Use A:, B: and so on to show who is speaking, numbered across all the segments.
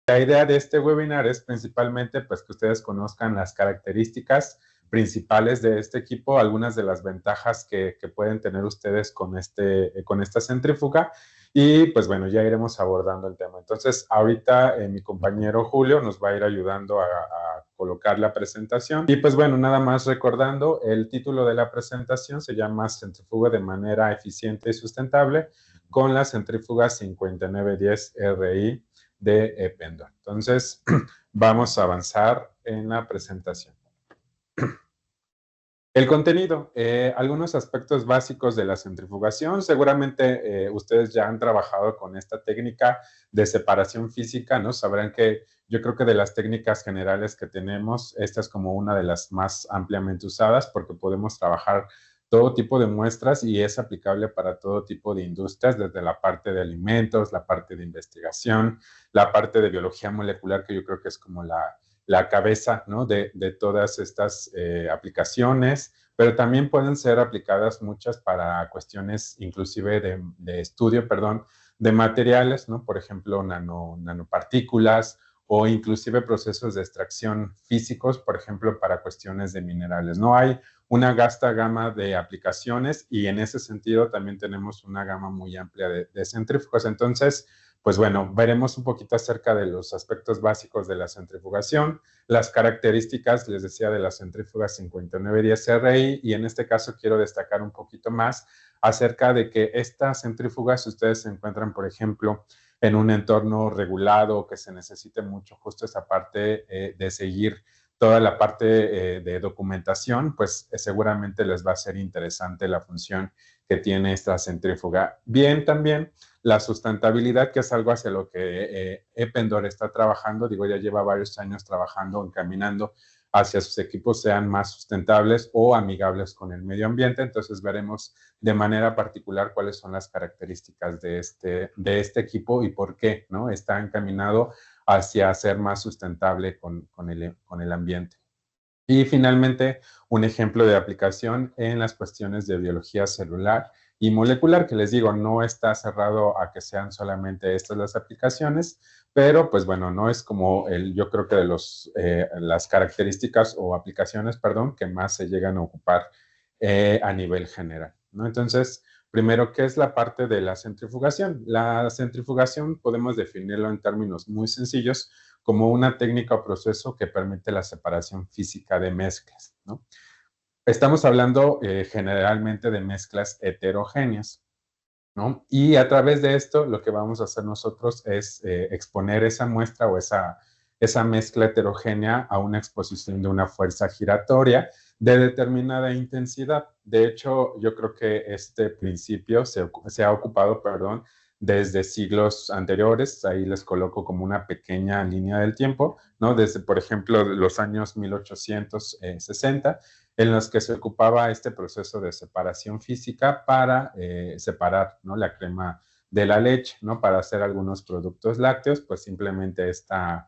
A: La idea de este webinar es principalmente pues, que ustedes conozcan las características principales de este equipo, algunas de las ventajas que pueden tener ustedes con esta centrífuga y pues bueno, ya iremos abordando el tema. Entonces, ahorita mi compañero Julio nos va a ir ayudando a colocar la presentación. Y pues bueno, nada más recordando, el título de la presentación se llama Centrifuga de manera eficiente y sustentable con la centrífuga 5910 RI de Eppendorf. Entonces, vamos a avanzar en la presentación. El contenido, algunos aspectos básicos de la centrifugación. Seguramente ustedes ya han trabajado con esta técnica de separación física, ¿no? Sabrán que yo creo que de las técnicas generales que tenemos, esta es como una de las más ampliamente usadas porque podemos trabajar todo tipo de muestras y es aplicable para todo tipo de industrias, desde la parte de alimentos, la parte de investigación, la parte de biología molecular, que yo creo que es como la cabeza, ¿no? de todas estas aplicaciones, pero también pueden ser aplicadas muchas para cuestiones inclusive de estudio, perdón, de materiales, ¿no? Por ejemplo, nanopartículas o inclusive procesos de extracción físicos, por ejemplo, para cuestiones de minerales. No hay una vasta gama de aplicaciones y en ese sentido también tenemos una gama muy amplia de centrífugos. Entonces, pues bueno, veremos un poquito acerca de los aspectos básicos de la centrifugación, las características, les decía, de la centrífuga 5910 RI y en este caso quiero destacar un poquito más acerca de que estas centrífugas, si ustedes se encuentran, por ejemplo, en un entorno regulado, que se necesite mucho justo esa parte de seguir toda la parte de documentación, pues seguramente les va a ser interesante la función que tiene esta centrífuga. Bien, también la sustentabilidad, que es algo hacia lo que Eppendorf está trabajando, digo, ya lleva varios años trabajando, encaminando hacia sus equipos sean más sustentables o amigables con el medio ambiente. Entonces veremos de manera particular cuáles son las características de este equipo y por qué, ¿no? Está encaminado hacia ser más sustentable con el ambiente. Y finalmente, un ejemplo de aplicación en las cuestiones de biología celular y molecular, que les digo, no está cerrado a que sean solamente estas las aplicaciones, pero pues bueno, no es como yo creo que de las características o aplicaciones, perdón, que más se llegan a ocupar a nivel general, ¿no? Entonces, primero, ¿qué es la parte de la centrifugación? La centrifugación podemos definirlo en términos muy sencillos como una técnica o proceso que permite la separación física de mezclas, ¿no? Estamos hablando generalmente de mezclas heterogéneas, ¿no? Y a través de esto, lo que vamos a hacer nosotros es exponer esa muestra o esa mezcla heterogénea a una exposición de una fuerza giratoria de determinada intensidad. De hecho, yo creo que este principio se ha ocupado, perdón, desde siglos anteriores. Ahí les coloco como una pequeña línea del tiempo, ¿no? Desde, por ejemplo, los años 1860, en los que se ocupaba este proceso de separación física para separar, ¿no? La crema de la leche, ¿no? Para hacer algunos productos lácteos, pues simplemente esta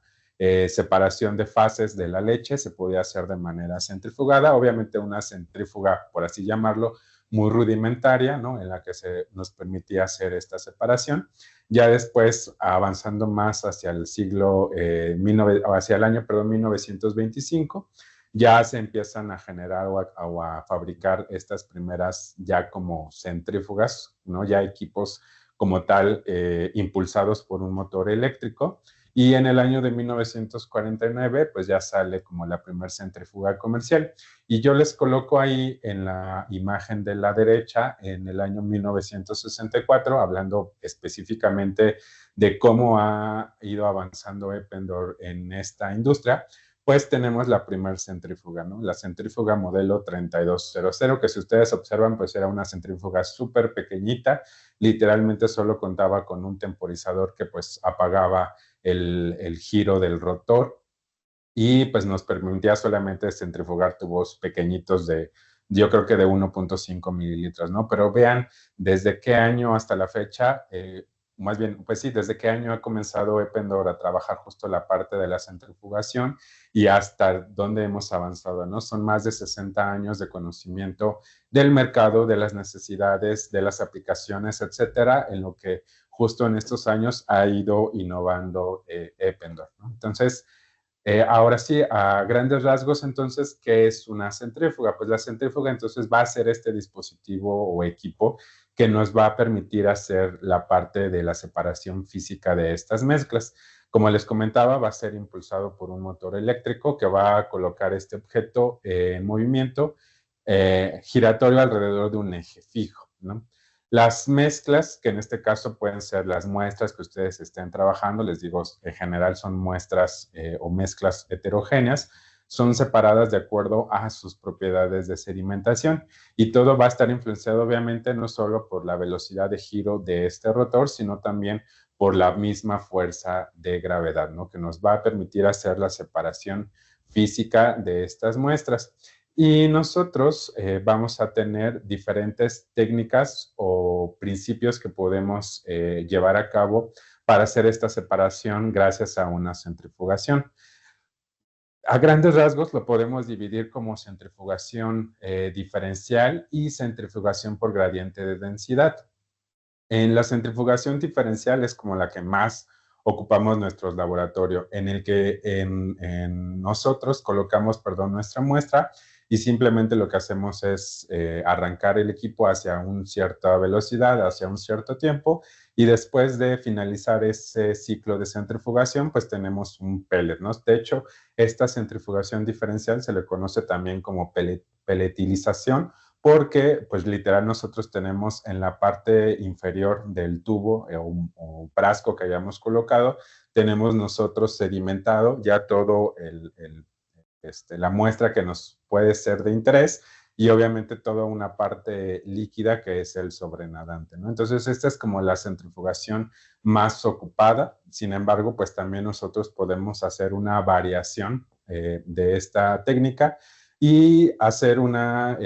A: separación de fases de la leche se podía hacer de manera centrifugada, obviamente una centrífuga, por así llamarlo, muy rudimentaria, ¿no? En la que nos permitía hacer esta separación. Ya después, avanzando más hacia el hacia el año, perdón, 1925, ya se empiezan a generar o a fabricar estas primeras ya como centrífugas, ¿no? Ya equipos como tal impulsados por un motor eléctrico. Y en el año de 1949, pues ya sale como la primera centrífuga comercial. Y yo les coloco ahí en la imagen de la derecha, en el año 1964, hablando específicamente de cómo ha ido avanzando Eppendorf en esta industria, pues tenemos la primer centrífuga, ¿no? La centrífuga modelo 3200, que si ustedes observan, pues era una centrífuga súper pequeñita, literalmente solo contaba con un temporizador que pues apagaba el giro del rotor y pues nos permitía solamente centrifugar tubos pequeñitos yo creo que de 1.5 mililitros, ¿no? Pero vean desde qué año hasta la fecha, más bien, pues sí, desde qué año ha comenzado Eppendorf a trabajar justo la parte de la centrifugación y hasta dónde hemos avanzado, ¿no? Son más de 60 años de conocimiento del mercado, de las necesidades, de las aplicaciones, etcétera, en lo que justo en estos años ha ido innovando Eppendorf, ¿no? Entonces, ahora sí, a grandes rasgos, entonces, ¿qué es una centrífuga? Pues la centrífuga entonces va a ser este dispositivo o equipo que nos va a permitir hacer la parte de la separación física de estas mezclas. Como les comentaba, va a ser impulsado por un motor eléctrico que va a colocar este objeto en movimiento giratorio alrededor de un eje fijo, ¿no? Las mezclas, que en este caso pueden ser las muestras que ustedes estén trabajando, les digo, en general son muestras o mezclas heterogéneas, son separadas de acuerdo a sus propiedades de sedimentación y todo va a estar influenciado obviamente no solo por la velocidad de giro de este rotor, sino también por la misma fuerza de gravedad, ¿no? Que nos va a permitir hacer la separación física de estas muestras. Y nosotros vamos a tener diferentes técnicas o principios que podemos llevar a cabo para hacer esta separación gracias a una centrifugación. A grandes rasgos lo podemos dividir como centrifugación diferencial y centrifugación por gradiente de densidad. En la centrifugación diferencial es como la que más ocupamos nuestros laboratorios, en el que en nosotros colocamos, perdón, nuestra muestra y simplemente lo que hacemos es arrancar el equipo hacia una cierta velocidad, hacia un cierto tiempo, y después de finalizar ese ciclo de centrifugación, pues tenemos un pellet, ¿no? De hecho, esta centrifugación diferencial se le conoce también como peletilización, porque pues literal nosotros tenemos en la parte inferior del tubo o frasco que hayamos colocado, tenemos nosotros sedimentado ya todo la muestra que nos puede ser de interés y obviamente toda una parte líquida que es el sobrenadante, ¿no? Entonces esta es como la centrifugación más ocupada, sin embargo pues también nosotros podemos hacer una variación de esta técnica y hacer una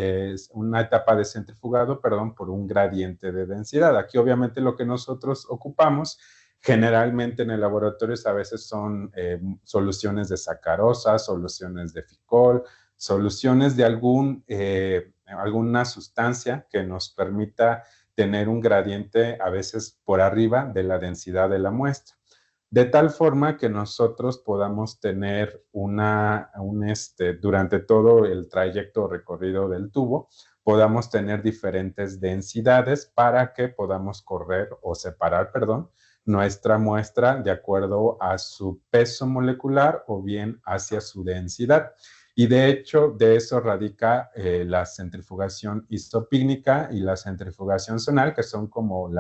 A: etapa de centrifugado, perdón, por un gradiente de densidad. Aquí obviamente lo que nosotros ocupamos generalmente en el laboratorio a veces son soluciones de sacarosa, soluciones de ficol, soluciones de alguna sustancia que nos permita tener un gradiente a veces por arriba de la densidad de la muestra de tal forma que nosotros podamos tener durante todo el trayecto recorrido del tubo, podamos tener diferentes densidades para que podamos correr o separar, perdón, nuestra muestra de acuerdo a su peso molecular o bien hacia su densidad. Y de hecho, de eso radica la centrifugación isopícnica y la centrifugación zonal, que son como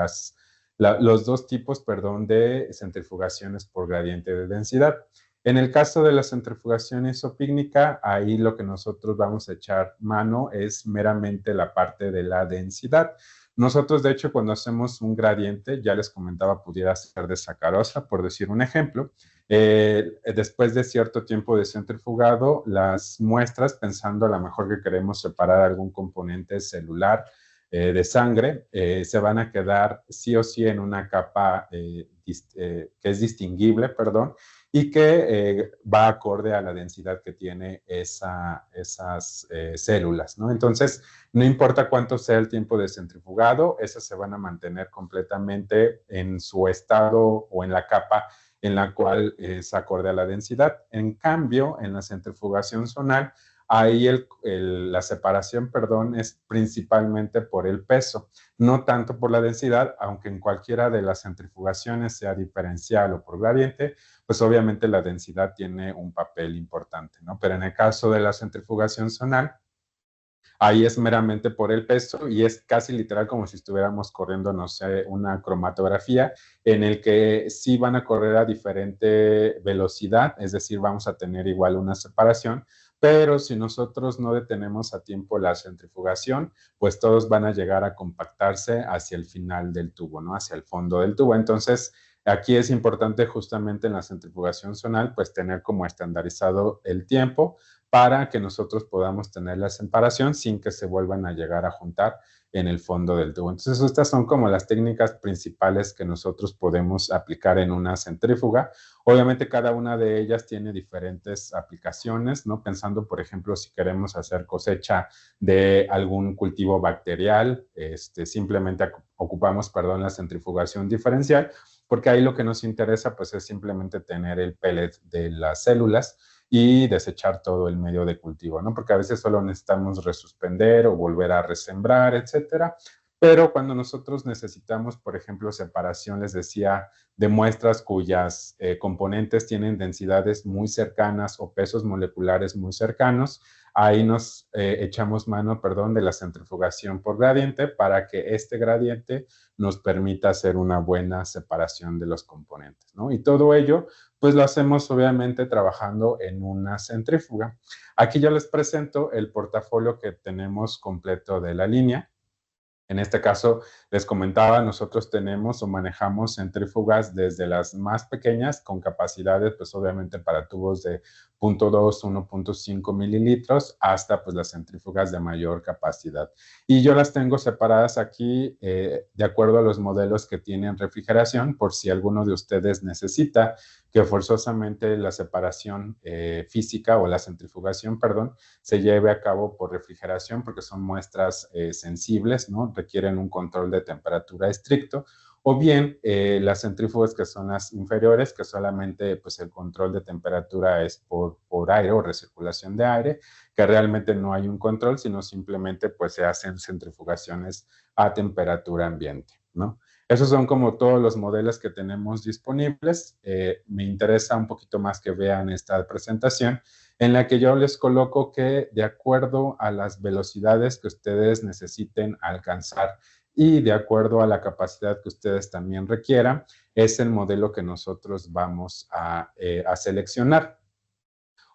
A: los dos tipos, perdón, de centrifugaciones por gradiente de densidad. En el caso de la centrifugación isopícnica, ahí lo que nosotros vamos a echar mano es meramente la parte de la densidad. Nosotros, de hecho, cuando hacemos un gradiente, ya les comentaba, pudiera ser de sacarosa, por decir un ejemplo, después de cierto tiempo de centrifugado, las muestras, pensando a lo mejor que queremos separar algún componente celular, de sangre, se van a quedar sí o sí en una capa que es distinguible, perdón, y que va acorde a la densidad que tiene esas células, ¿no? Entonces, no importa cuánto sea el tiempo de centrifugado, esas se van a mantener completamente en su estado o en la capa en la cual es acorde a la densidad. En cambio, en la centrifugación zonal, ahí la separación, perdón, es principalmente por el peso, no tanto por la densidad, aunque en cualquiera de las centrifugaciones, sea diferencial o por gradiente, pues obviamente la densidad tiene un papel importante, ¿no? Pero en el caso de la centrifugación zonal, ahí es meramente por el peso y es casi literal como si estuviéramos corriendo, no sé, una cromatografía en el que sí van a correr a diferente velocidad, es decir, vamos a tener igual una separación, pero si nosotros no detenemos a tiempo la centrifugación, pues todos van a llegar a compactarse hacia el final del tubo, ¿no? Hacia el fondo del tubo. Entonces, Aquí es importante justamente en la centrifugación zonal, pues tener como estandarizado el tiempo para que nosotros podamos tener la separación sin que se vuelvan a llegar a juntar en el fondo del tubo. Entonces, estas son como las técnicas principales que nosotros podemos aplicar en una centrífuga. Obviamente, cada una de ellas tiene diferentes aplicaciones, ¿no? Pensando, por ejemplo, si queremos hacer cosecha de algún cultivo bacterial, simplemente ocupamos, perdón, la centrifugación diferencial, porque ahí lo que nos interesa, pues, es simplemente tener el pellet de las células y desechar todo el medio de cultivo, ¿no? Porque a veces solo necesitamos resuspender o volver a resembrar, etcétera. Pero cuando nosotros necesitamos, por ejemplo, separación, les decía, de muestras cuyas componentes tienen densidades muy cercanas o pesos moleculares muy cercanos, ahí nos echamos mano, perdón, de la centrifugación por gradiente para que este gradiente nos permita hacer una buena separación de los componentes, ¿no? Y todo ello pues lo hacemos obviamente trabajando en una centrífuga. Aquí yo les presento el portafolio que tenemos completo de la línea. En este caso, les comentaba, nosotros tenemos o manejamos centrífugas desde las más pequeñas con capacidades, pues obviamente para tubos de 0.2, 1.5 mililitros, hasta pues las centrífugas de mayor capacidad. Y yo las tengo separadas aquí de acuerdo a los modelos que tienen refrigeración, por si alguno de ustedes necesita que forzosamente la separación física o la centrifugación, perdón, se lleve a cabo por refrigeración porque son muestras sensibles, ¿no? Requieren un control de temperatura estricto, o bien las centrífugas que son las inferiores, que solamente pues, el control de temperatura es por aire o recirculación de aire, que realmente no hay un control, sino simplemente pues, se hacen centrifugaciones a temperatura ambiente, ¿no? Esos son como todos los modelos que tenemos disponibles. Me interesa un poquito más que vean esta presentación en la que yo les coloco que de acuerdo a las velocidades que ustedes necesiten alcanzar y de acuerdo a la capacidad que ustedes también requieran, es el modelo que nosotros vamos a seleccionar.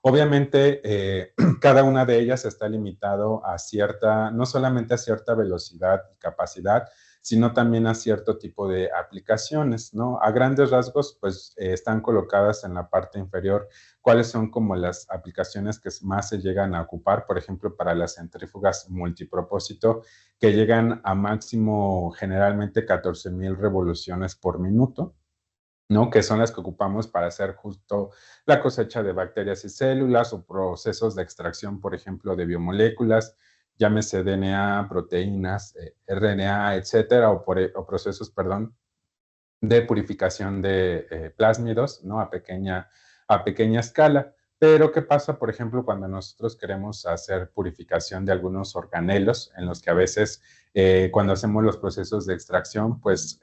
A: Obviamente, cada una de ellas está limitado a cierta, no solamente a cierta velocidad y capacidad, sino también a cierto tipo de aplicaciones, ¿no? A grandes rasgos, pues están colocadas en la parte inferior cuáles son como las aplicaciones que más se llegan a ocupar, por ejemplo, para las centrífugas multipropósito, que llegan a máximo generalmente 14,000 revoluciones por minuto, ¿no? Que son las que ocupamos para hacer justo la cosecha de bacterias y células o procesos de extracción, por ejemplo, de biomoléculas, llámese DNA, proteínas, RNA, etcétera, o procesos, perdón, de purificación de plásmidos, ¿no? A pequeña escala. Pero, ¿qué pasa, por ejemplo, cuando nosotros queremos hacer purificación de algunos organelos, en los que a veces, cuando hacemos los procesos de extracción, pues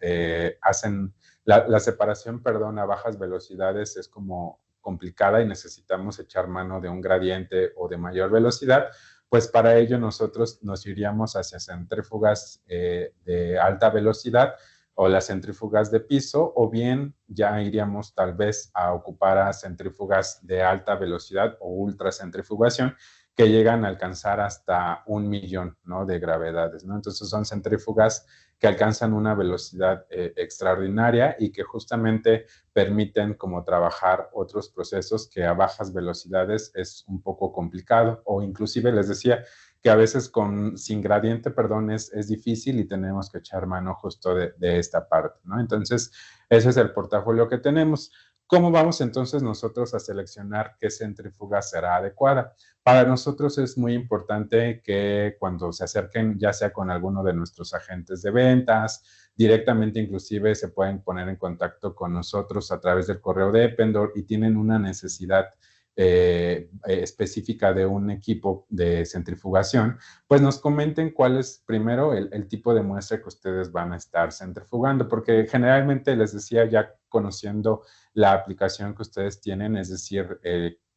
A: hacen la separación, perdón, a bajas velocidades es como complicada y necesitamos echar mano de un gradiente o de mayor velocidad, pues para ello nosotros nos iríamos hacia centrífugas de alta velocidad o las centrífugas de piso, o bien ya iríamos tal vez a ocupar a centrífugas de alta velocidad o ultracentrifugación que llegan a alcanzar hasta 1 millón, ¿no? De gravedades, ¿no? Entonces son centrífugas que alcanzan una velocidad extraordinaria y que justamente permiten como trabajar otros procesos que a bajas velocidades es un poco complicado, o inclusive les decía que a veces sin gradiente, perdón, es difícil y tenemos que echar mano justo de esta parte, ¿no? Entonces, ese es el portafolio que tenemos. ¿Cómo vamos entonces nosotros a seleccionar qué centrífuga será adecuada? Para nosotros es muy importante que cuando se acerquen, ya sea con alguno de nuestros agentes de ventas, directamente inclusive se pueden poner en contacto con nosotros a través del correo de Ependor y tienen una necesidad específica de un equipo de centrifugación, pues nos comenten cuál es primero el tipo de muestra que ustedes van a estar centrifugando, porque generalmente les decía ya conociendo la aplicación que ustedes tienen, es decir,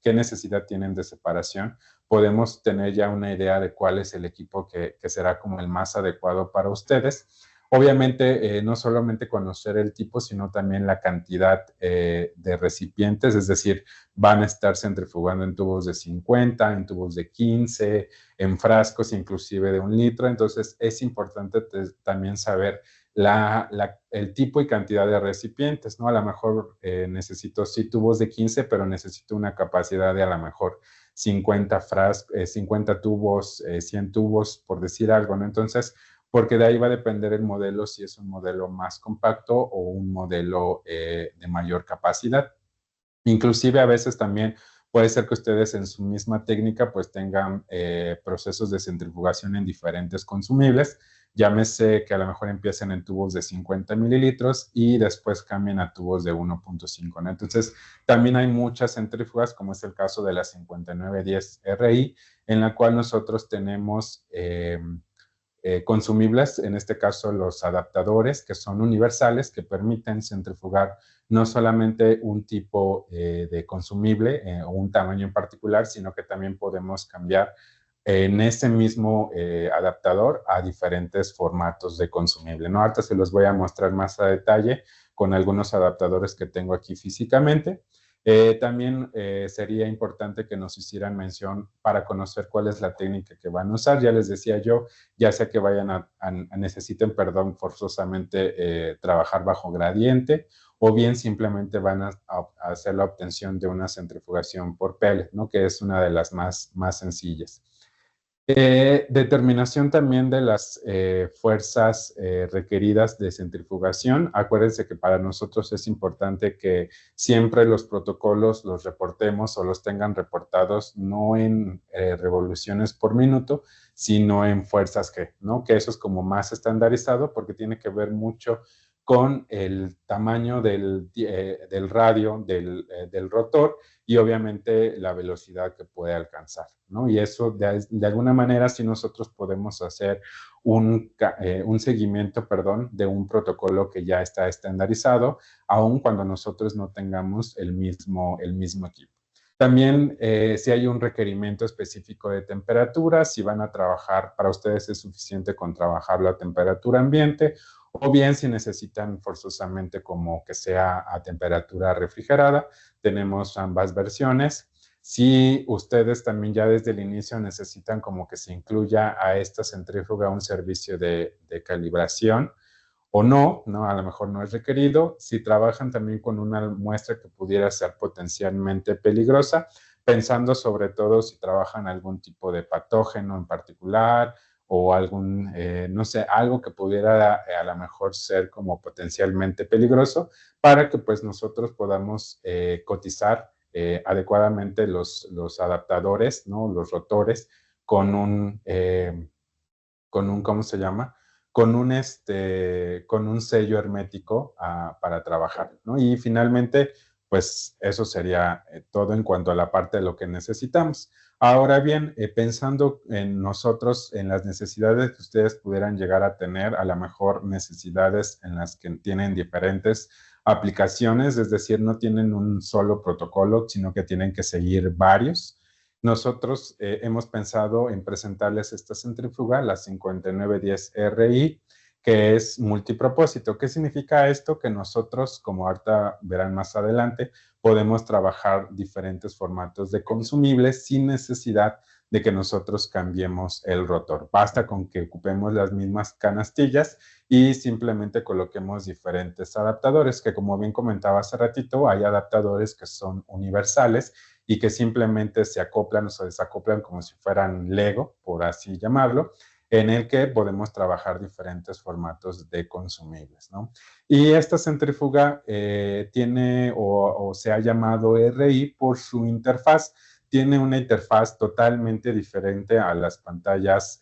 A: qué necesidad tienen de separación, podemos tener ya una idea de cuál es el equipo que será como el más adecuado para ustedes. Obviamente, no solamente conocer el tipo, sino también la cantidad de recipientes, es decir, van a estar centrifugando en tubos de 50, en tubos de 15, en frascos inclusive de 1 litro. Entonces, es importante también saber el tipo y cantidad de recipientes, ¿no? A lo mejor necesito sí tubos de 15, pero necesito una capacidad de a lo mejor 50 tubos, 100 tubos, por decir algo, ¿no? Entonces, porque de ahí va a depender el modelo, si es un modelo más compacto o un modelo de mayor capacidad. Inclusive a veces también puede ser que ustedes en su misma técnica pues tengan procesos de centrifugación en diferentes consumibles. Llámese que a lo mejor empiecen en tubos de 50 mililitros y después cambien a tubos de 1.5, ¿no? Entonces, también hay muchas centrífugas, como es el caso de la 5910 RI, en la cual nosotros tenemos consumibles, en este caso los adaptadores, que son universales, que permiten centrifugar no solamente un tipo de consumible o un tamaño en particular, sino que también podemos cambiar en ese mismo adaptador a diferentes formatos de consumible, ¿no? Ahorita se los voy a mostrar más a detalle con algunos adaptadores que tengo aquí físicamente. También sería importante que nos hicieran mención para conocer cuál es la técnica que van a usar. Ya les decía yo, ya sea que vayan a necesiten, perdón, forzosamente trabajar bajo gradiente o bien simplemente van a hacer la obtención de una centrifugación por pellet, ¿no? Que es una de las más sencillas. Determinación también de las fuerzas requeridas de centrifugación. Acuérdense que para nosotros es importante que siempre los protocolos los reportemos o los tengan reportados no en revoluciones por minuto, sino en fuerzas G, ¿no? Que eso es como más estandarizado porque tiene que ver mucho con el tamaño del radio del rotor y obviamente la velocidad que puede alcanzar, ¿no? Y eso de alguna manera sí nosotros podemos hacer un seguimiento, perdón, de un protocolo que ya está estandarizado, aun cuando nosotros no tengamos el mismo equipo. También si hay un requerimiento específico de temperatura, si van a trabajar, para ustedes es suficiente con trabajar la temperatura ambiente, o bien si necesitan forzosamente como que sea a temperatura refrigerada, tenemos ambas versiones. Si ustedes también ya desde el inicio necesitan como que se incluya a esta centrífuga un servicio de calibración o no, a lo mejor no es requerido. Si trabajan también con una muestra que pudiera ser potencialmente peligrosa, pensando sobre todo si trabajan algún tipo de patógeno en particular o algún, no sé, algo que pudiera a lo mejor ser como potencialmente peligroso para que pues nosotros podamos cotizar adecuadamente los adaptadores, ¿no? Los rotores con un, ¿cómo se llama? Con un sello hermético para trabajar, ¿no? Y finalmente, pues eso sería todo en cuanto a la parte de lo que necesitamos. Ahora bien, pensando en nosotros, en las necesidades que ustedes pudieran llegar a tener, a lo mejor necesidades en las que tienen diferentes aplicaciones, es decir, no tienen un solo protocolo, sino que tienen que seguir varios. Nosotros hemos pensado en presentarles esta centrífuga, la 5910 RI, que es multipropósito. ¿Qué significa esto? Que nosotros, como ahorita verán más adelante, podemos trabajar diferentes formatos de consumibles sin necesidad de que nosotros cambiemos el rotor. Basta con que ocupemos las mismas canastillas y simplemente coloquemos diferentes adaptadores, que como bien comentaba hace ratito, hay adaptadores que son universales y que simplemente se acoplan o se desacoplan como si fueran Lego, por así llamarlo, en el que podemos trabajar diferentes formatos de consumibles, ¿no? Y esta centrífuga tiene o se ha llamado RI por su interfaz. Tiene una interfaz totalmente diferente a las pantallas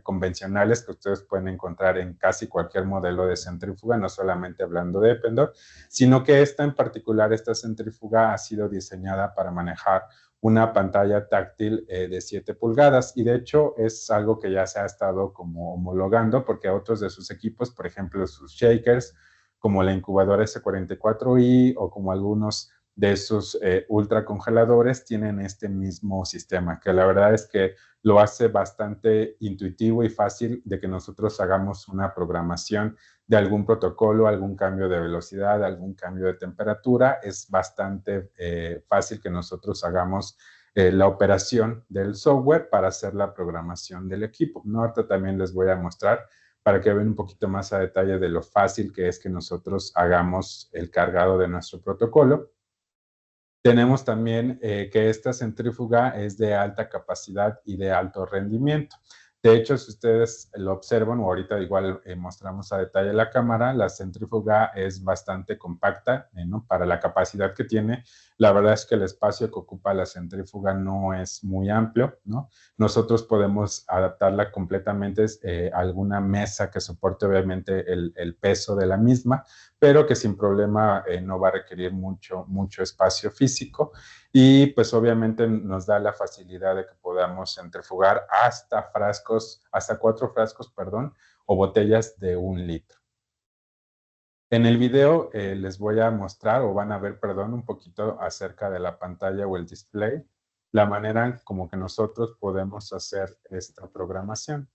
A: convencionales que ustedes pueden encontrar en casi cualquier modelo de centrífuga, no solamente hablando de Ependor, sino que esta en particular, esta centrífuga ha sido diseñada para manejar una pantalla táctil de 7 pulgadas y de hecho es algo que ya se ha estado como homologando porque otros de sus equipos, por ejemplo sus shakers, como la incubadora S44i o como algunos de sus ultracongeladores tienen este mismo sistema, que la verdad es que lo hace bastante intuitivo y fácil de que nosotros hagamos una programación de algún protocolo, algún cambio de velocidad, algún cambio de temperatura. Es bastante fácil que nosotros hagamos la operación del software para hacer la programación del equipo. ¿No? Ahorita también les voy a mostrar para que vean un poquito más a detalle de lo fácil que es que nosotros hagamos el cargado de nuestro protocolo. Tenemos también que esta centrífuga es de alta capacidad y de alto rendimiento. De hecho, si ustedes lo observan, o ahorita igual mostramos a detalle la cámara, la centrífuga es bastante compacta, ¿no? Para la capacidad que tiene. La verdad es que el espacio que ocupa la centrífuga no es muy amplio, ¿no? Nosotros podemos adaptarla completamente a alguna mesa que soporte obviamente el peso de la misma, pero que sin problema no va a requerir mucho espacio físico y pues obviamente nos da la facilidad de que podamos centrifugar hasta 4 frascos, perdón, o botellas de 1 litro. En el video les voy a mostrar o van a ver, perdón, un poquito acerca de la pantalla o el display, la manera como que nosotros podemos hacer esta programación.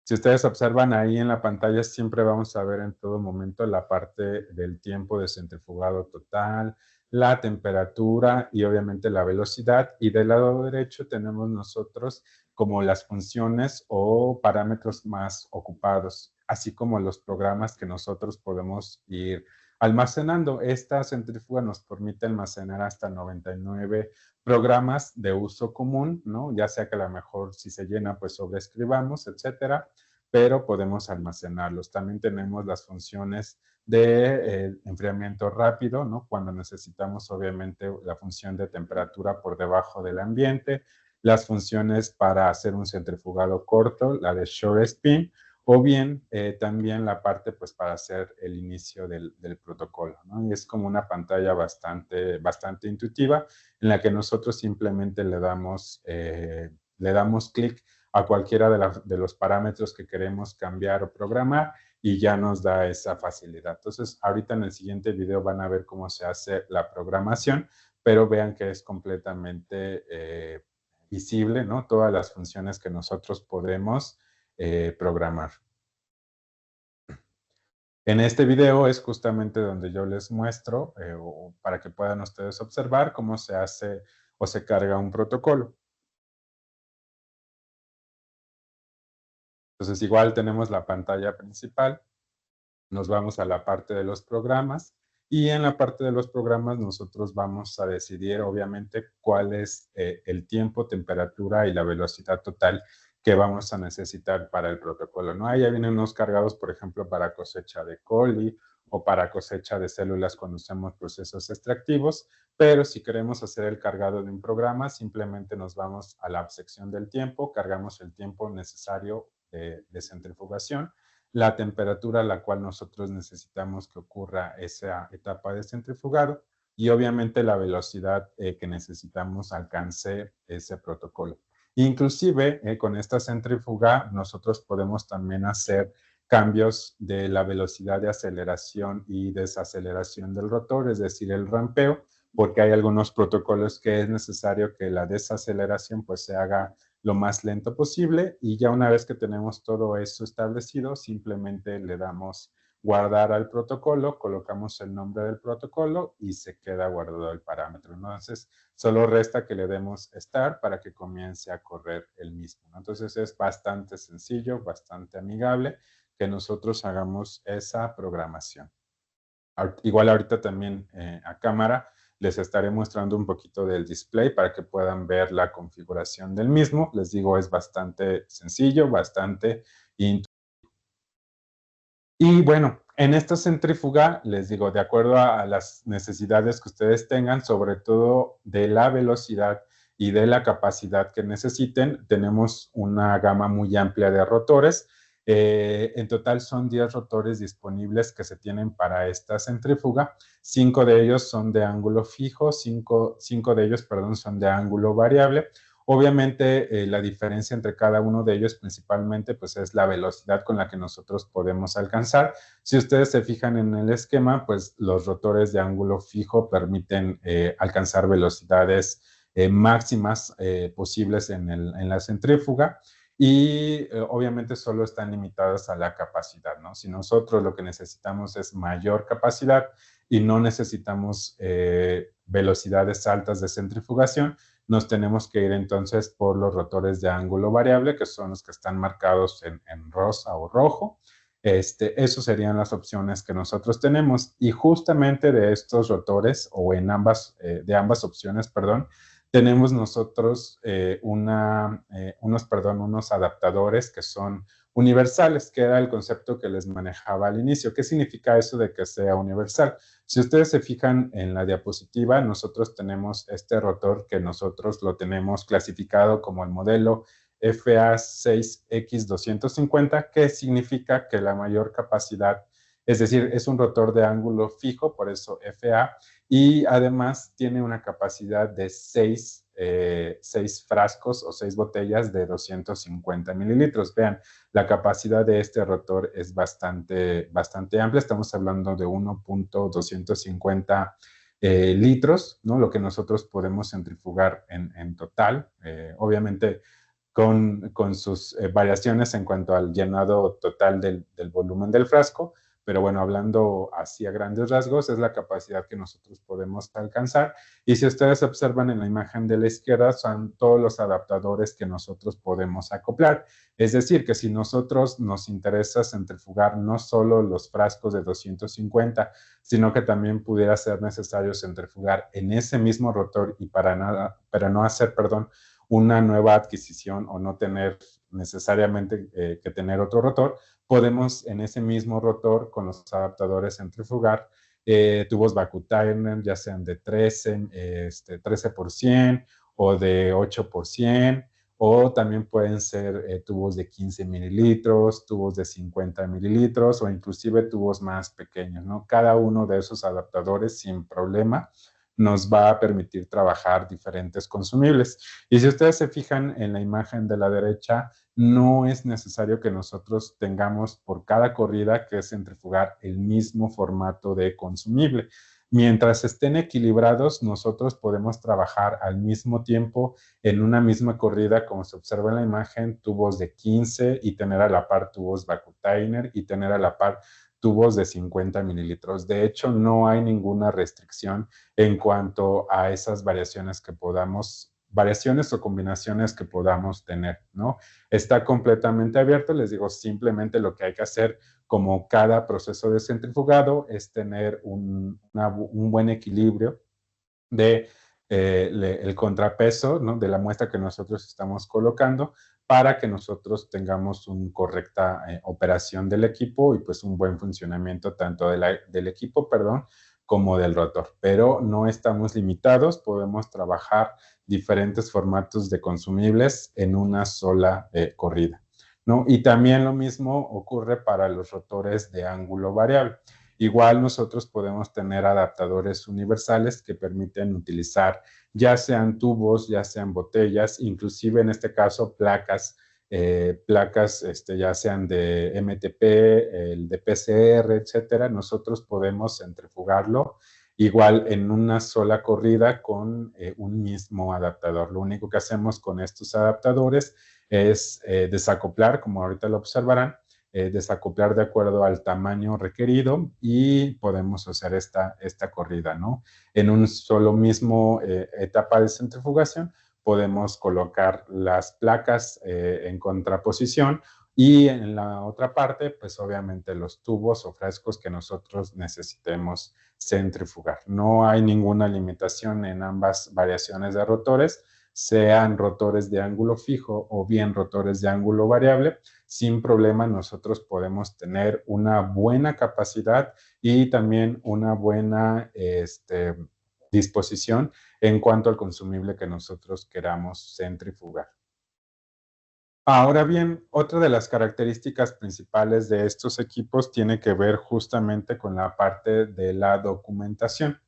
A: Si ustedes observan ahí en la pantalla, siempre vamos a ver en todo momento la parte del tiempo de centrifugado total, la temperatura y obviamente la velocidad. Y del lado derecho tenemos nosotros como las funciones o parámetros más ocupados, así como los programas que nosotros podemos ir almacenando. Esta centrífuga nos permite almacenar hasta 99 programas de uso común, ¿no? Ya sea que a lo mejor si se llena, pues sobreescribamos, etcétera, pero podemos almacenarlos. También tenemos las funciones de enfriamiento rápido, ¿no? Cuando necesitamos obviamente la función de temperatura por debajo del ambiente, las funciones para hacer un centrifugado corto, la de short spin, o bien también la parte pues para hacer el inicio del protocolo, ¿no? Y es como una pantalla bastante intuitiva en la que nosotros simplemente le damos clic a cualquiera de los parámetros que queremos cambiar o programar y ya nos da esa facilidad. Entonces, ahorita en el siguiente video van a ver cómo se hace la programación, pero vean que es completamente visible, ¿no? Todas las funciones que nosotros podemos programar. En este video es justamente donde yo les muestro para que puedan ustedes observar cómo se hace o se carga un protocolo. Entonces, igual tenemos la pantalla principal, nos vamos a la parte de los programas y en la parte de los programas nosotros vamos a decidir obviamente cuál es el tiempo, temperatura y la velocidad total que vamos a necesitar para el protocolo, ¿no? Ahí ya vienen unos cargados, por ejemplo, para cosecha de coli o para cosecha de células cuando usamos procesos extractivos, pero si queremos hacer el cargado de un programa, simplemente nos vamos a la sección del tiempo, cargamos el tiempo necesario de centrifugación, la temperatura a la cual nosotros necesitamos que ocurra esa etapa de centrifugado y obviamente la velocidad que necesitamos alcance ese protocolo. Inclusive con esta centrífuga nosotros podemos también hacer cambios de la velocidad de aceleración y desaceleración del rotor, es decir, el rampeo, porque hay algunos protocolos que es necesario que la desaceleración pues se haga lo más lento posible y ya una vez que tenemos todo eso establecido, simplemente le damos guardar al protocolo, colocamos el nombre del protocolo y se queda guardado el parámetro. Entonces, solo resta que le demos start para que comience a correr el mismo. Entonces, es bastante sencillo, bastante amigable que nosotros hagamos esa programación. Igual ahorita también a cámara les estaré mostrando un poquito del display para que puedan ver la configuración del mismo. Les digo, es bastante sencillo, bastante intuitivo. Y bueno, en esta centrífuga, les digo, de acuerdo a las necesidades que ustedes tengan, sobre todo de la velocidad y de la capacidad que necesiten, tenemos una gama muy amplia de rotores. En total son 10 rotores disponibles que se tienen para esta centrífuga. 5 de ellos son de ángulo fijo, 5 de ellos, perdón, son de ángulo variable. Obviamente, la diferencia entre cada uno de ellos principalmente pues es la velocidad con la que nosotros podemos alcanzar. Si ustedes se fijan en el esquema, pues los rotores de ángulo fijo permiten alcanzar velocidades máximas posibles en la centrífuga y obviamente solo están limitadas a la capacidad, ¿no? Si nosotros lo que necesitamos es mayor capacidad y no necesitamos velocidades altas de centrifugación, nos tenemos que ir entonces por los rotores de ángulo variable, que son los que están marcados en rosa o rojo. Esos serían las opciones que nosotros tenemos. Y justamente de estos rotores, o de ambas opciones, perdón, tenemos nosotros unos adaptadores que son universales, que era el concepto que les manejaba al inicio. ¿Qué significa eso de que sea universal? Si ustedes se fijan en la diapositiva, nosotros tenemos este rotor que nosotros lo tenemos clasificado como el modelo FA6X250, que significa que la mayor capacidad, es decir, es un rotor de ángulo fijo, por eso FA, y además tiene una capacidad de 6 frascos o 6 botellas de 250 mililitros. Vean, la capacidad de este rotor es bastante amplia. Estamos hablando de 1.250 litros, ¿no? Lo que nosotros podemos centrifugar en total. Obviamente, con sus variaciones en cuanto al llenado total del volumen del frasco, pero bueno, hablando así a grandes rasgos, es la capacidad que nosotros podemos alcanzar. Y si ustedes observan en la imagen de la izquierda, son todos los adaptadores que nosotros podemos acoplar. Es decir, que si nosotros nos interesa centrifugar no solo los frascos de 250, sino que también pudiera ser necesario centrifugar en ese mismo rotor y para no hacer, perdón, una nueva adquisición o no tener necesariamente que tener otro rotor, podemos en ese mismo rotor con los adaptadores centrifugar tubos Vacuum-Turner, ya sean de 13% o de 8%, o también pueden ser tubos de 15 mililitros, tubos de 50 mililitros o inclusive tubos más pequeños, ¿no? Cada uno de esos adaptadores sin problema nos va a permitir trabajar diferentes consumibles. Y si ustedes se fijan en la imagen de la derecha, no es necesario que nosotros tengamos por cada corrida que centrifugar el mismo formato de consumible. Mientras estén equilibrados, nosotros podemos trabajar al mismo tiempo en una misma corrida, como se observa en la imagen, tubos de 15 y tener a la par tubos Vacuum-Turner y tener a la par tubos de 50 mililitros. De hecho, no hay ninguna restricción en cuanto a esas variaciones o combinaciones que podamos tener, ¿no? Está completamente abierto, les digo, simplemente lo que hay que hacer como cada proceso de centrifugado es tener un buen equilibrio de el contrapeso, ¿no? De la muestra que nosotros estamos colocando para que nosotros tengamos una correcta operación del equipo y pues un buen funcionamiento tanto del equipo, perdón, como del rotor. Pero no estamos limitados, podemos trabajar diferentes formatos de consumibles en una sola corrida, ¿no? Y también lo mismo ocurre para los rotores de ángulo variable. Igual nosotros podemos tener adaptadores universales que permiten utilizar ya sean tubos, ya sean botellas, inclusive en este caso placas ya sean de MTP, el de PCR, etcétera. Nosotros podemos centrifugarlo igual en una sola corrida con un mismo adaptador. Lo único que hacemos con estos adaptadores es desacoplar, como ahorita lo observarán, desacoplar de acuerdo al tamaño requerido y podemos hacer esta corrida, ¿no? En un solo mismo etapa de centrifugación podemos colocar las placas en contraposición y en la otra parte, pues obviamente los tubos o frascos que nosotros necesitemos centrifugar. No hay ninguna limitación en ambas variaciones de rotores, sean rotores de ángulo fijo o bien rotores de ángulo variable. Sin problema nosotros podemos tener una buena capacidad y también una buena disposición en cuanto al consumible que nosotros queramos centrifugar. Ahora bien, otra de las características principales de estos equipos tiene que ver justamente con la parte de la documentación.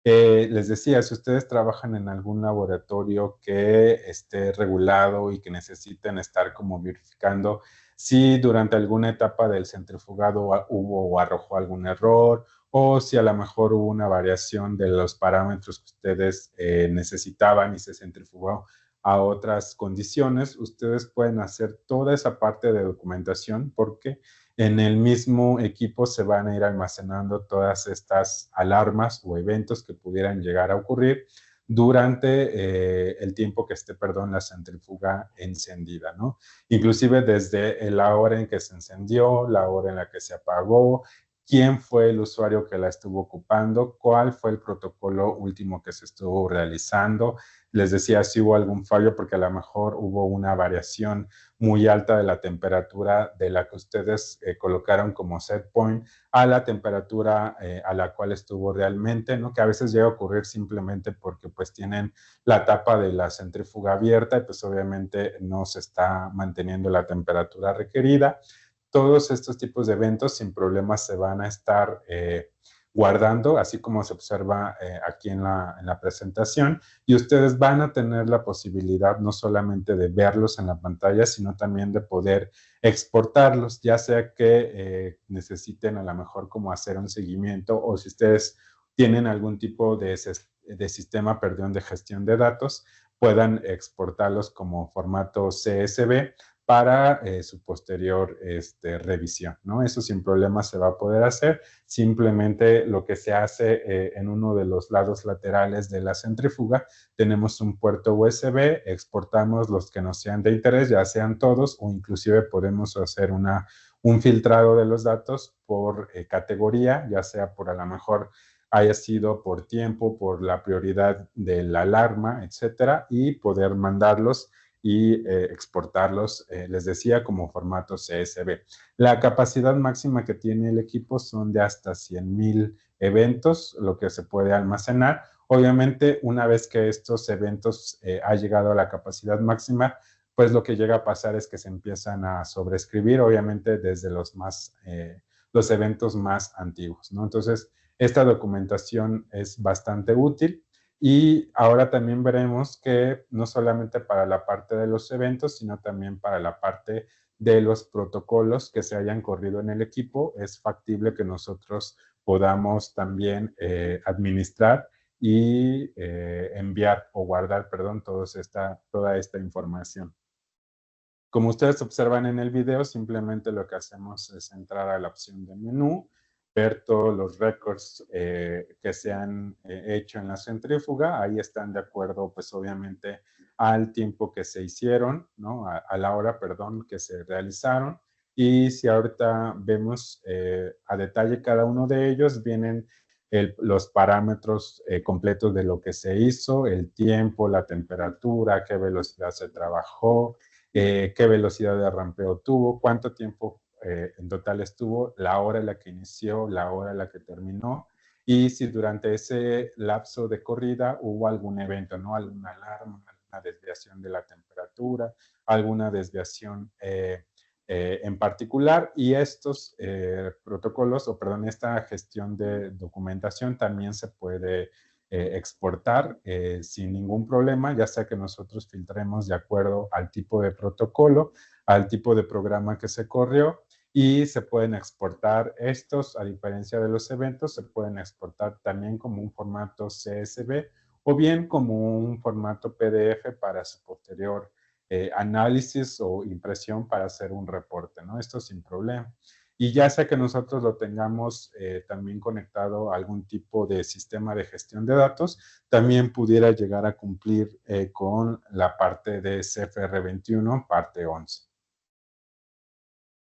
A: Les decía, si ustedes trabajan en algún laboratorio que esté regulado y que necesiten estar como verificando si durante alguna etapa del centrifugado hubo o arrojó algún error o si a lo mejor hubo una variación de los parámetros que ustedes necesitaban y se centrifugó a otras condiciones, ustedes pueden hacer toda esa parte de documentación porque en el mismo equipo se van a ir almacenando todas estas alarmas o eventos que pudieran llegar a ocurrir durante el tiempo que esté, perdón, la centrífuga encendida, ¿no? Inclusive desde la hora en que se encendió, la hora en la que se apagó, quién fue el usuario que la estuvo ocupando, cuál fue el protocolo último que se estuvo realizando. Les decía si hubo algún fallo porque a lo mejor hubo una variación muy alta de la temperatura de la que ustedes colocaron como set point a la temperatura a la cual estuvo realmente, ¿no? Que a veces llega a ocurrir simplemente porque pues tienen la tapa de la centrífuga abierta y pues obviamente no se está manteniendo la temperatura requerida. Todos estos tipos de eventos sin problemas se van a estar guardando, así como se observa aquí en la presentación, y ustedes van a tener la posibilidad no solamente de verlos en la pantalla, sino también de poder exportarlos, ya sea que necesiten a lo mejor como hacer un seguimiento o si ustedes tienen algún tipo de sistema, perdón, de gestión de datos, puedan exportarlos como formato CSV para su posterior revisión, ¿no? Eso sin problema se va a poder hacer. Simplemente lo que se hace en uno de los lados laterales de la centrífuga, tenemos un puerto USB, exportamos los que nos sean de interés, ya sean todos, o inclusive podemos hacer un filtrado de los datos por categoría, ya sea por a lo mejor haya sido por tiempo, por la prioridad de la alarma, etcétera, y poder mandarlos y exportarlos, les decía, como formato CSV. La capacidad máxima que tiene el equipo son de hasta 100,000 eventos, lo que se puede almacenar. Obviamente, una vez que estos eventos ha llegado a la capacidad máxima, pues lo que llega a pasar es que se empiezan a sobreescribir, obviamente desde los eventos más antiguos, ¿no? Entonces, esta documentación es bastante útil. Y ahora también veremos que no solamente para la parte de los eventos, sino también para la parte de los protocolos que se hayan corrido en el equipo, es factible que nosotros podamos también administrar y enviar o guardar, perdón, toda esta información. Como ustedes observan en el video, simplemente lo que hacemos es entrar a la opción de menú, ver todos los records que se han hecho en la centrífuga. Ahí están de acuerdo, pues obviamente, al tiempo que se hicieron, ¿no? A la hora, perdón, que se realizaron. Y si ahorita vemos a detalle cada uno de ellos, vienen los parámetros completos de lo que se hizo, el tiempo, la temperatura, a qué velocidad se trabajó, qué velocidad de rampeo tuvo, cuánto tiempo en total estuvo, la hora en la que inició, la hora en la que terminó, y si durante ese lapso de corrida hubo algún evento, ¿no? Alguna alarma, alguna desviación de la temperatura, alguna desviación en particular, y estos protocolos, o perdón, esta gestión de documentación también se puede exportar sin ningún problema, ya sea que nosotros filtremos de acuerdo al tipo de protocolo, al tipo de programa que se corrió, y se pueden exportar estos, a diferencia de los eventos, se pueden exportar también como un formato CSV o bien como un formato PDF para su posterior análisis o impresión para hacer un reporte, ¿no? Esto sin problema. Y ya sea que nosotros lo tengamos también conectado a algún tipo de sistema de gestión de datos, también pudiera llegar a cumplir con la parte de CFR21, parte 11.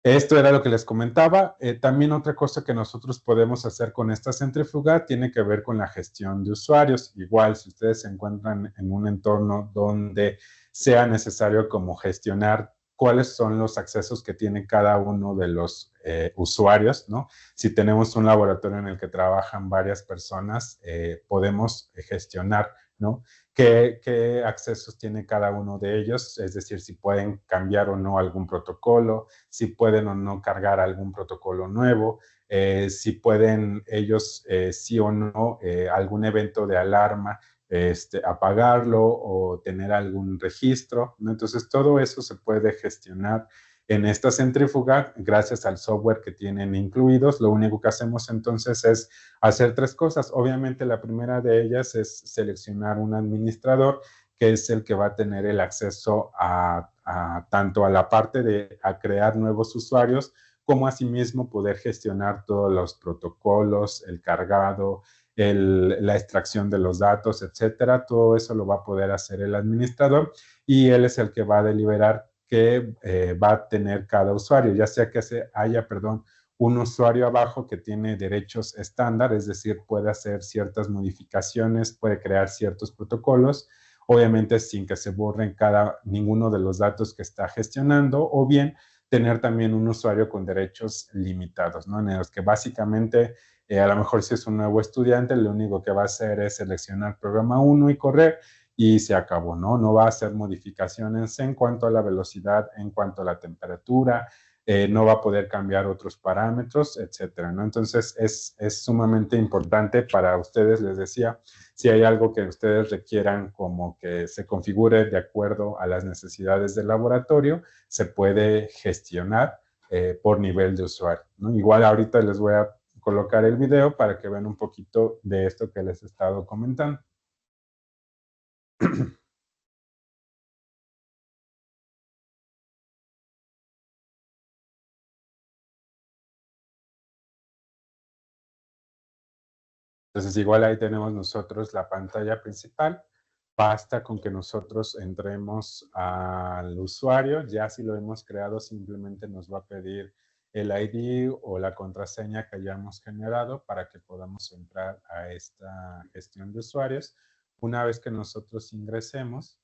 A: Esto era lo que les comentaba. También otra cosa que nosotros podemos hacer con esta centrífuga tiene que ver con la gestión de usuarios. Igual, si ustedes se encuentran en un entorno donde sea necesario como gestionar cuáles son los accesos que tiene cada uno de los usuarios, ¿no? Si tenemos un laboratorio en el que trabajan varias personas, podemos gestionar, ¿no? ¿Qué accesos tiene cada uno de ellos? Es decir, si pueden cambiar o no algún protocolo, si pueden o no cargar algún protocolo nuevo, si pueden ellos, sí o no, algún evento de alarma, apagarlo o tener algún registro, ¿no? Entonces, todo eso se puede gestionar en esta centrífuga gracias al software que tienen incluidos. Lo único que hacemos entonces es hacer tres cosas. Obviamente, la primera de ellas es seleccionar un administrador que es el que va a tener el acceso tanto a la parte de a crear nuevos usuarios, como asimismo poder gestionar todos los protocolos, el cargado, la extracción de los datos, etcétera. Todo eso lo va a poder hacer el administrador y él es el que va a deliberar qué va a tener cada usuario, ya sea que haya, perdón, un usuario abajo que tiene derechos estándar, es decir, puede hacer ciertas modificaciones, puede crear ciertos protocolos, obviamente sin que se borren ninguno de los datos que está gestionando, o bien tener también un usuario con derechos limitados, ¿no? En los que básicamente, a lo mejor si es un nuevo estudiante, lo único que va a hacer es seleccionar programa 1 y correr, y se acabó, ¿no? No va a hacer modificaciones en cuanto a la velocidad, en cuanto a la temperatura, no va a poder cambiar otros parámetros, etcétera, ¿no? Entonces, es sumamente importante para ustedes, les decía, si hay algo que ustedes requieran como que se configure de acuerdo a las necesidades del laboratorio, se puede gestionar por nivel de usuario, ¿no? Igual ahorita les voy a colocar el video para que vean un poquito de esto que les he estado comentando. Entonces, igual ahí tenemos nosotros la pantalla principal. Basta con que nosotros entremos al usuario. Ya si lo hemos creado, simplemente nos va a pedir el ID o la contraseña que hayamos generado para que podamos entrar a esta gestión de usuarios. Una vez que nosotros ingresemos,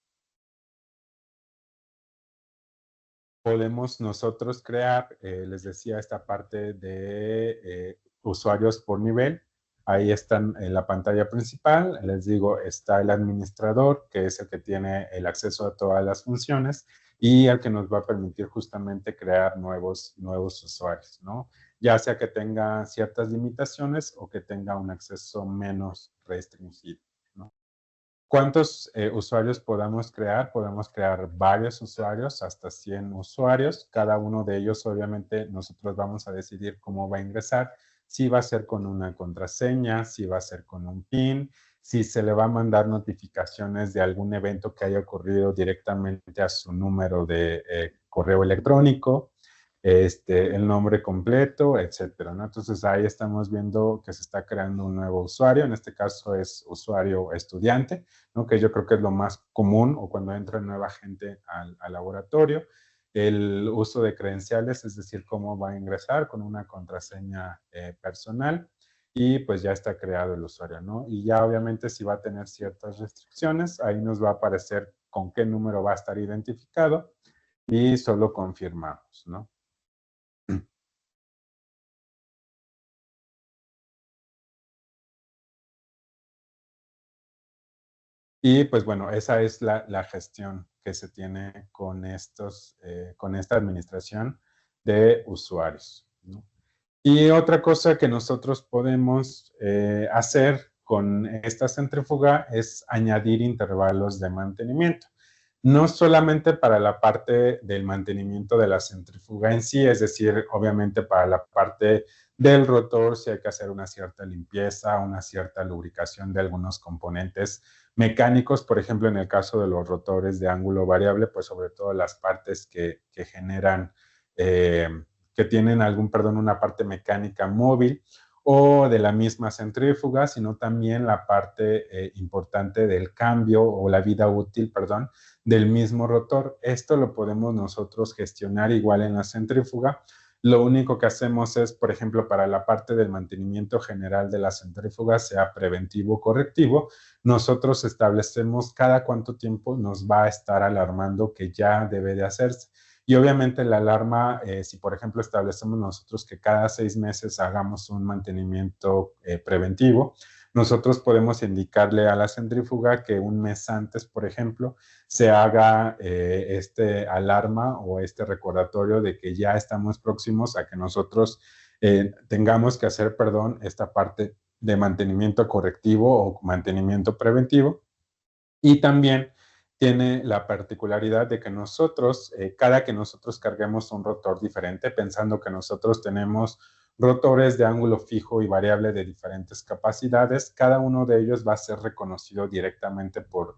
A: podemos nosotros crear, les decía, esta parte de usuarios por nivel. Ahí están en la pantalla principal. Les digo, está el administrador, que es el que tiene el acceso a todas las funciones y el que nos va a permitir justamente crear nuevos usuarios, ¿no? Ya sea que tenga ciertas limitaciones o que tenga un acceso menos restringido, ¿no? ¿Cuántos usuarios podamos crear? Podemos crear varios usuarios, hasta 100 usuarios. Cada uno de ellos, obviamente, nosotros vamos a decidir cómo va a ingresar, si va a ser con una contraseña, si va a ser con un PIN, si se le va a mandar notificaciones de algún evento que haya ocurrido directamente a su número de correo electrónico, el nombre completo, etcétera, ¿no? Entonces ahí estamos viendo que se está creando un nuevo usuario, en este caso es usuario estudiante, ¿no? Que yo creo que es lo más común o cuando entra nueva gente al laboratorio. El uso de credenciales, es decir, cómo va a ingresar con una contraseña personal y pues ya está creado el usuario, ¿no? Y ya obviamente si va a tener ciertas restricciones, ahí nos va a aparecer con qué número va a estar identificado y solo confirmamos, ¿no? Y pues bueno, esa es la gestión que se tiene con esta administración de usuarios, ¿no? Y otra cosa que nosotros podemos hacer con esta centrífuga es añadir intervalos de mantenimiento. No solamente para la parte del mantenimiento de la centrífuga en sí, es decir, obviamente para la parte del rotor, si hay que hacer una cierta limpieza, una cierta lubricación de algunos componentes mecánicos, por ejemplo, en el caso de los rotores de ángulo variable, pues sobre todo las partes que generan eh, que tienen una parte mecánica móvil o de la misma centrífuga, sino también la parte importante del cambio o la vida útil, perdón, del mismo rotor. Esto lo podemos nosotros gestionar igual en la centrífuga. Lo único que hacemos es, por ejemplo, para la parte del mantenimiento general de la centrífuga, sea preventivo o correctivo, nosotros establecemos cada cuánto tiempo nos va a estar alarmando que ya debe de hacerse. Y obviamente la alarma, si por ejemplo establecemos nosotros que cada 6 meses hagamos un mantenimiento preventivo, nosotros podemos indicarle a la centrífuga que un mes antes, por ejemplo, se haga este alarma o este recordatorio de que ya estamos próximos a que nosotros tengamos que hacer, perdón, esta parte de mantenimiento correctivo o mantenimiento preventivo. Y también tiene la particularidad de que nosotros, cada que nosotros carguemos un rotor diferente, pensando que nosotros tenemos rotores de ángulo fijo y variable de diferentes capacidades. Cada uno de ellos va a ser reconocido directamente por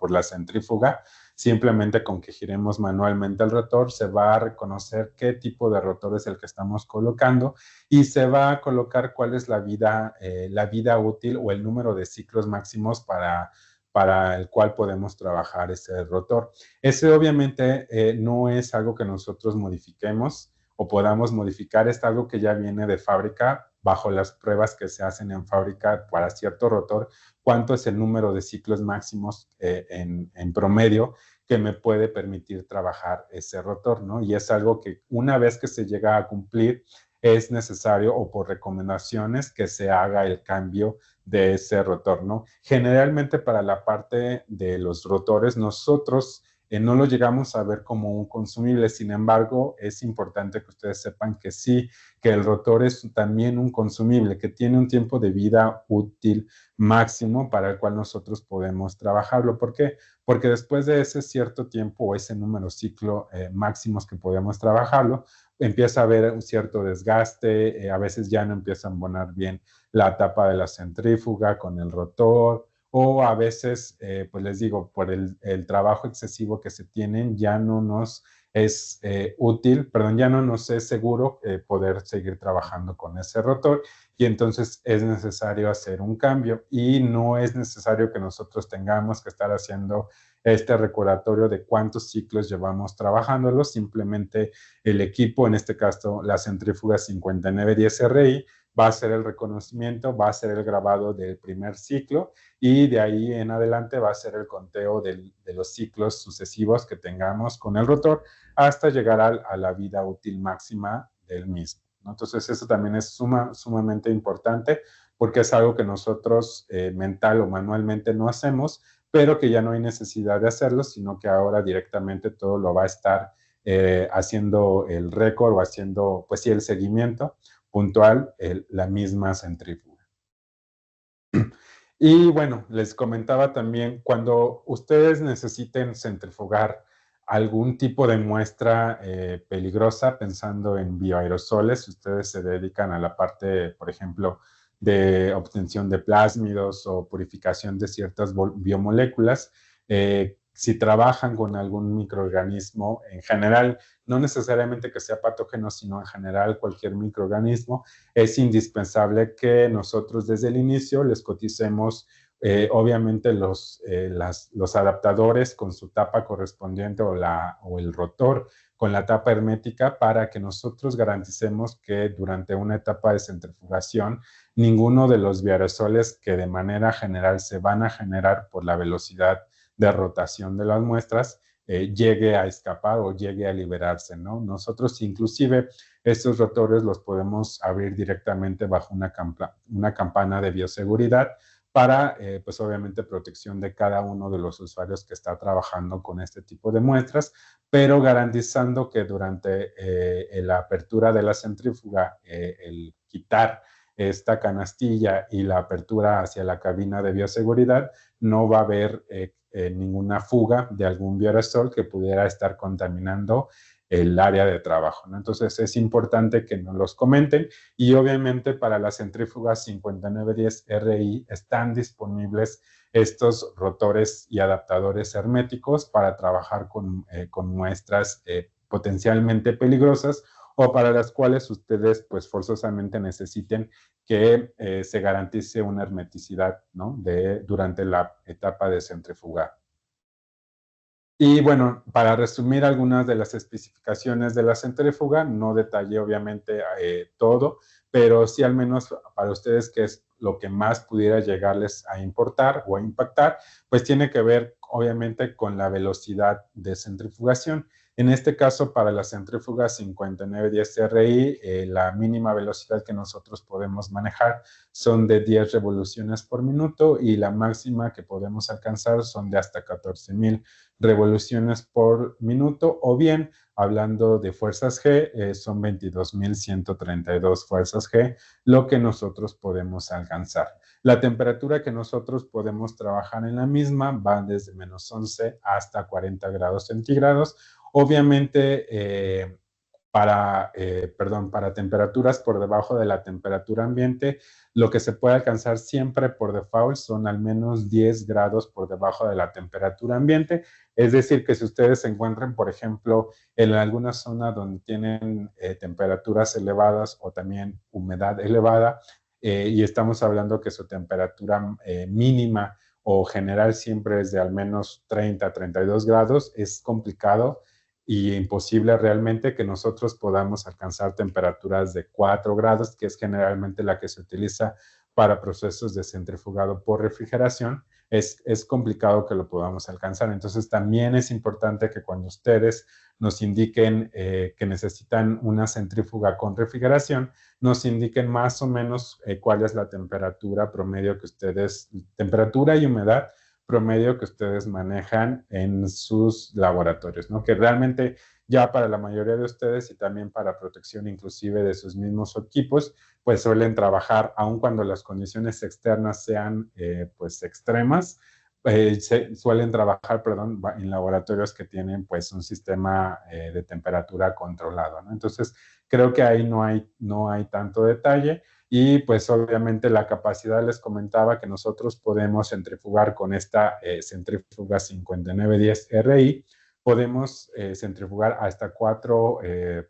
A: la centrífuga. Simplemente con que giremos manualmente el rotor, se va a reconocer qué tipo de rotor es el que estamos colocando y se va a colocar cuál es la vida útil o el número de ciclos máximos para el cual podemos trabajar ese rotor. Ese obviamente no es algo que nosotros modifiquemos o podamos modificar, es algo que ya viene de fábrica bajo las pruebas que se hacen en fábrica para cierto rotor, cuánto es el número de ciclos máximos en promedio que me puede permitir trabajar ese rotor, ¿no? Y es algo que una vez que se llega a cumplir, es necesario o por recomendaciones que se haga el cambio de ese rotor, ¿no? Generalmente para la parte de los rotores, nosotros no lo llegamos a ver como un consumible. Sin embargo, es importante que ustedes sepan que sí, que el rotor es también un consumible, que tiene un tiempo de vida útil máximo para el cual nosotros podemos trabajarlo. ¿Por qué? Porque después de ese cierto tiempo o ese número ciclo máximos que podemos trabajarlo, empieza a haber un cierto desgaste, a veces ya no empieza a embonar bien la tapa de la centrífuga con el rotor, o a veces, pues les digo, por el trabajo excesivo que se tienen, ya no nos es útil, perdón, ya no nos es seguro poder seguir trabajando con ese rotor y entonces es necesario hacer un cambio y no es necesario que nosotros tengamos que estar haciendo este recordatorio de cuántos ciclos llevamos trabajándolo, simplemente el equipo, en este caso la centrífuga 5910RI, va a hacer el reconocimiento, va a hacer el grabado del primer ciclo y de ahí en adelante va a ser el conteo de los ciclos sucesivos que tengamos con el rotor hasta llegar a la vida útil máxima del mismo, ¿no? Entonces eso también es sumamente importante porque es algo que nosotros mental o manualmente no hacemos, pero que ya no hay necesidad de hacerlo, sino que ahora directamente todo lo va a estar haciendo el récord o haciendo, pues sí, el seguimiento puntual, la misma centrífuga. Y bueno, les comentaba también, cuando ustedes necesiten centrifugar algún tipo de muestra peligrosa, pensando en bioaerosoles, si ustedes se dedican a la parte, por ejemplo, de obtención de plásmidos o purificación de ciertas biomoléculas, si trabajan con algún microorganismo en general, no necesariamente que sea patógeno, sino en general cualquier microorganismo, es indispensable que nosotros desde el inicio les coticemos obviamente los adaptadores con su tapa correspondiente o el rotor con la tapa hermética para que nosotros garanticemos que durante una etapa de centrifugación ninguno de los bioaerosoles que de manera general se van a generar por la velocidad de rotación de las muestras llegue a escapar o llegue a liberarse, ¿no? Nosotros inclusive estos rotores los podemos abrir directamente bajo una campana de bioseguridad para, pues obviamente, protección de cada uno de los usuarios que está trabajando con este tipo de muestras, pero garantizando que durante la apertura de la centrífuga, el quitar esta canastilla y la apertura hacia la cabina de bioseguridad, no va a haber ninguna fuga de algún bioaerosol que pudiera estar contaminando el área de trabajo, ¿no? Entonces es importante que nos los comenten y obviamente para la centrífuga 5910RI están disponibles estos rotores y adaptadores herméticos para trabajar con muestras potencialmente peligrosas o para las cuales ustedes pues forzosamente necesiten que se garantice una hermeticidad, ¿no? Durante la etapa de centrifugar. Y bueno, para resumir algunas de las especificaciones de la centrífuga, no detallé obviamente todo, pero sí al menos para ustedes qué es lo que más pudiera llegarles a importar o a impactar, pues tiene que ver obviamente con la velocidad de centrifugación. En este caso, para la centrífuga 5910RI, la mínima velocidad que nosotros podemos manejar son de 10 revoluciones por minuto y la máxima que podemos alcanzar son de hasta 14,000 revoluciones por minuto, o bien, hablando de fuerzas G, son 22,132 fuerzas G, lo que nosotros podemos alcanzar. La temperatura que nosotros podemos trabajar en la misma va desde -11 hasta 40 grados centígrados. Obviamente, para temperaturas por debajo de la temperatura ambiente, lo que se puede alcanzar siempre por default son al menos 10 grados por debajo de la temperatura ambiente. Es decir, que si ustedes se encuentran, por ejemplo, en alguna zona donde tienen temperaturas elevadas o también humedad elevada, y estamos hablando que su temperatura mínima o general siempre es de al menos 30 a 32 grados, es complicado y imposible realmente que nosotros podamos alcanzar temperaturas de 4 grados, que es generalmente la que se utiliza para procesos de centrifugado por refrigeración. Es complicado que lo podamos alcanzar. Entonces, también es importante que cuando ustedes nos indiquen que necesitan una centrífuga con refrigeración, nos indiquen más o menos cuál es la temperatura promedio que ustedes, temperatura y humedad promedio que ustedes manejan en sus laboratorios, ¿no? Que realmente ya para la mayoría de ustedes y también para protección inclusive de sus mismos equipos, pues suelen trabajar, aun cuando las condiciones externas sean pues extremas, suelen trabajar, perdón, en laboratorios que tienen pues un sistema de temperatura controlado, ¿no? Entonces, creo que ahí no hay tanto detalle. Y pues obviamente la capacidad, les comentaba que nosotros podemos centrifugar con esta centrífuga 5910 RI, podemos centrifugar hasta 4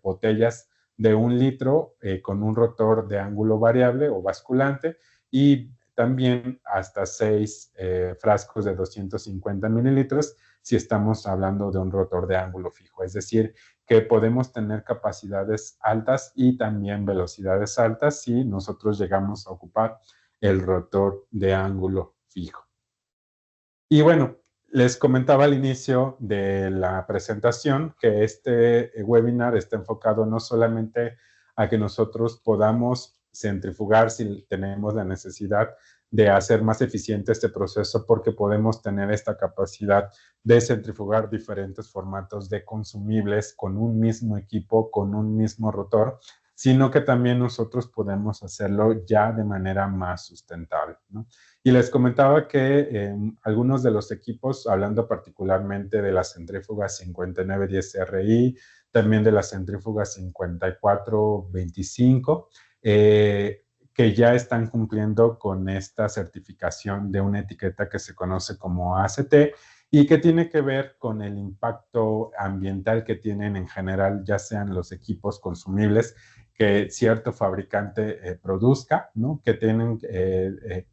A: botellas de 1 litro con un rotor de ángulo variable o basculante y también hasta 6 frascos de 250 mililitros si estamos hablando de un rotor de ángulo fijo. Es decir, que podemos tener capacidades altas y también velocidades altas si nosotros llegamos a ocupar el rotor de ángulo fijo. Y bueno, les comentaba al inicio de la presentación que este webinar está enfocado no solamente a que nosotros podamos centrifugar si tenemos la necesidad de hacer más eficiente este proceso, porque podemos tener esta capacidad de centrifugar diferentes formatos de consumibles con un mismo equipo, con un mismo rotor, sino que también nosotros podemos hacerlo ya de manera más sustentable, ¿no? Y les comentaba que algunos de los equipos, hablando particularmente de la centrífuga 5910 RI, también de la centrífuga 5425, que ya están cumpliendo con esta certificación de una etiqueta que se conoce como ACT y que tiene que ver con el impacto ambiental que tienen en general, ya sean los equipos consumibles que cierto fabricante produzca, ¿no? Que tienen que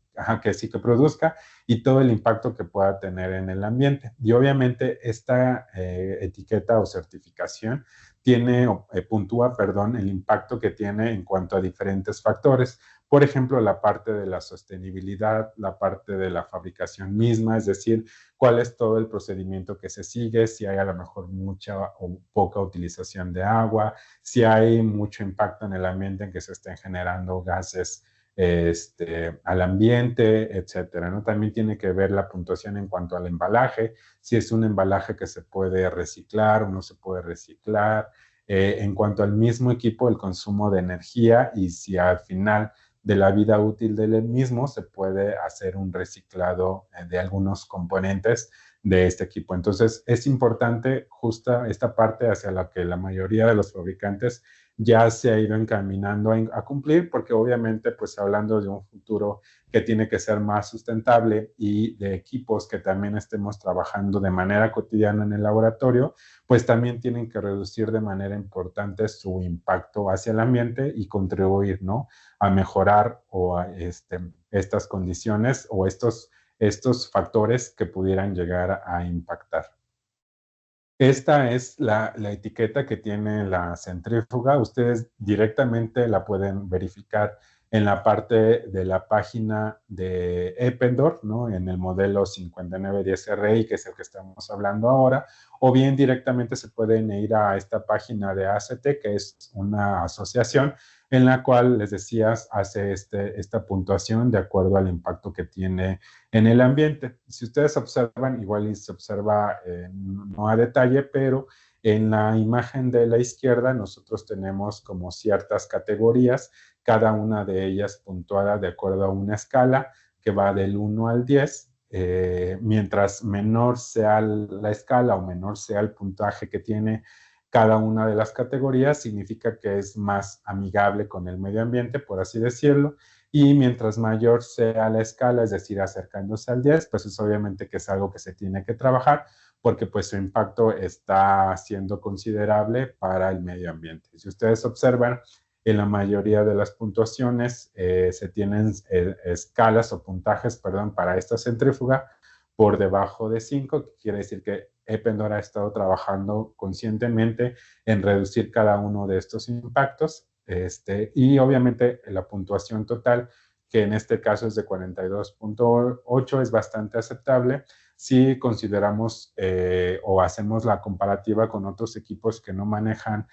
A: sí que produzca y todo el impacto que pueda tener en el ambiente. Y obviamente esta etiqueta o certificación tiene, puntúa, perdón, el impacto que tiene en cuanto a diferentes factores. Por ejemplo, la parte de la sostenibilidad, la parte de la fabricación misma, es decir, cuál es todo el procedimiento que se sigue, si hay a lo mejor mucha o poca utilización de agua, si hay mucho impacto en el ambiente en que se estén generando gases al ambiente, etcétera, ¿no? También tiene que ver la puntuación en cuanto al embalaje, si es un embalaje que se puede reciclar o no se puede reciclar, en cuanto al mismo equipo, el consumo de energía y si al final de la vida útil del mismo se puede hacer un reciclado de algunos componentes de este equipo. Entonces, es importante justa esta parte hacia la que la mayoría de los fabricantes ya se ha ido encaminando a cumplir, porque obviamente, pues hablando de un futuro que tiene que ser más sustentable y de equipos que también estemos trabajando de manera cotidiana en el laboratorio, pues también tienen que reducir de manera importante su impacto hacia el ambiente y contribuir, ¿no? A mejorar o a estas condiciones o estos factores que pudieran llegar a impactar. Esta es la etiqueta que tiene la centrífuga. Ustedes directamente la pueden verificar en la parte de la página de Eppendorf, ¿no? En el modelo 5910 RI, que es el que estamos hablando ahora, o bien directamente se pueden ir a esta página de ACT, que es una asociación en la cual, les decías, hace esta puntuación de acuerdo al impacto que tiene en el ambiente. Si ustedes observan, igual se observa no a detalle, pero en la imagen de la izquierda nosotros tenemos como ciertas categorías, cada una de ellas puntuada de acuerdo a una escala que va del 1 al 10. Mientras menor sea la escala o menor sea el puntaje que tiene cada una de las categorías, significa que es más amigable con el medio ambiente, por así decirlo, y mientras mayor sea la escala, es decir, acercándose al 10, pues es obviamente que es algo que se tiene que trabajar porque pues su impacto está siendo considerable para el medio ambiente. Si ustedes observan, en la mayoría de las puntuaciones se tienen escalas o puntajes, perdón, para esta centrífuga por debajo de 5, que quiere decir que Eppendorf ha estado trabajando conscientemente en reducir cada uno de estos impactos, y obviamente la puntuación total, que en este caso es de 42.8, es bastante aceptable si consideramos o hacemos la comparativa con otros equipos que no manejan,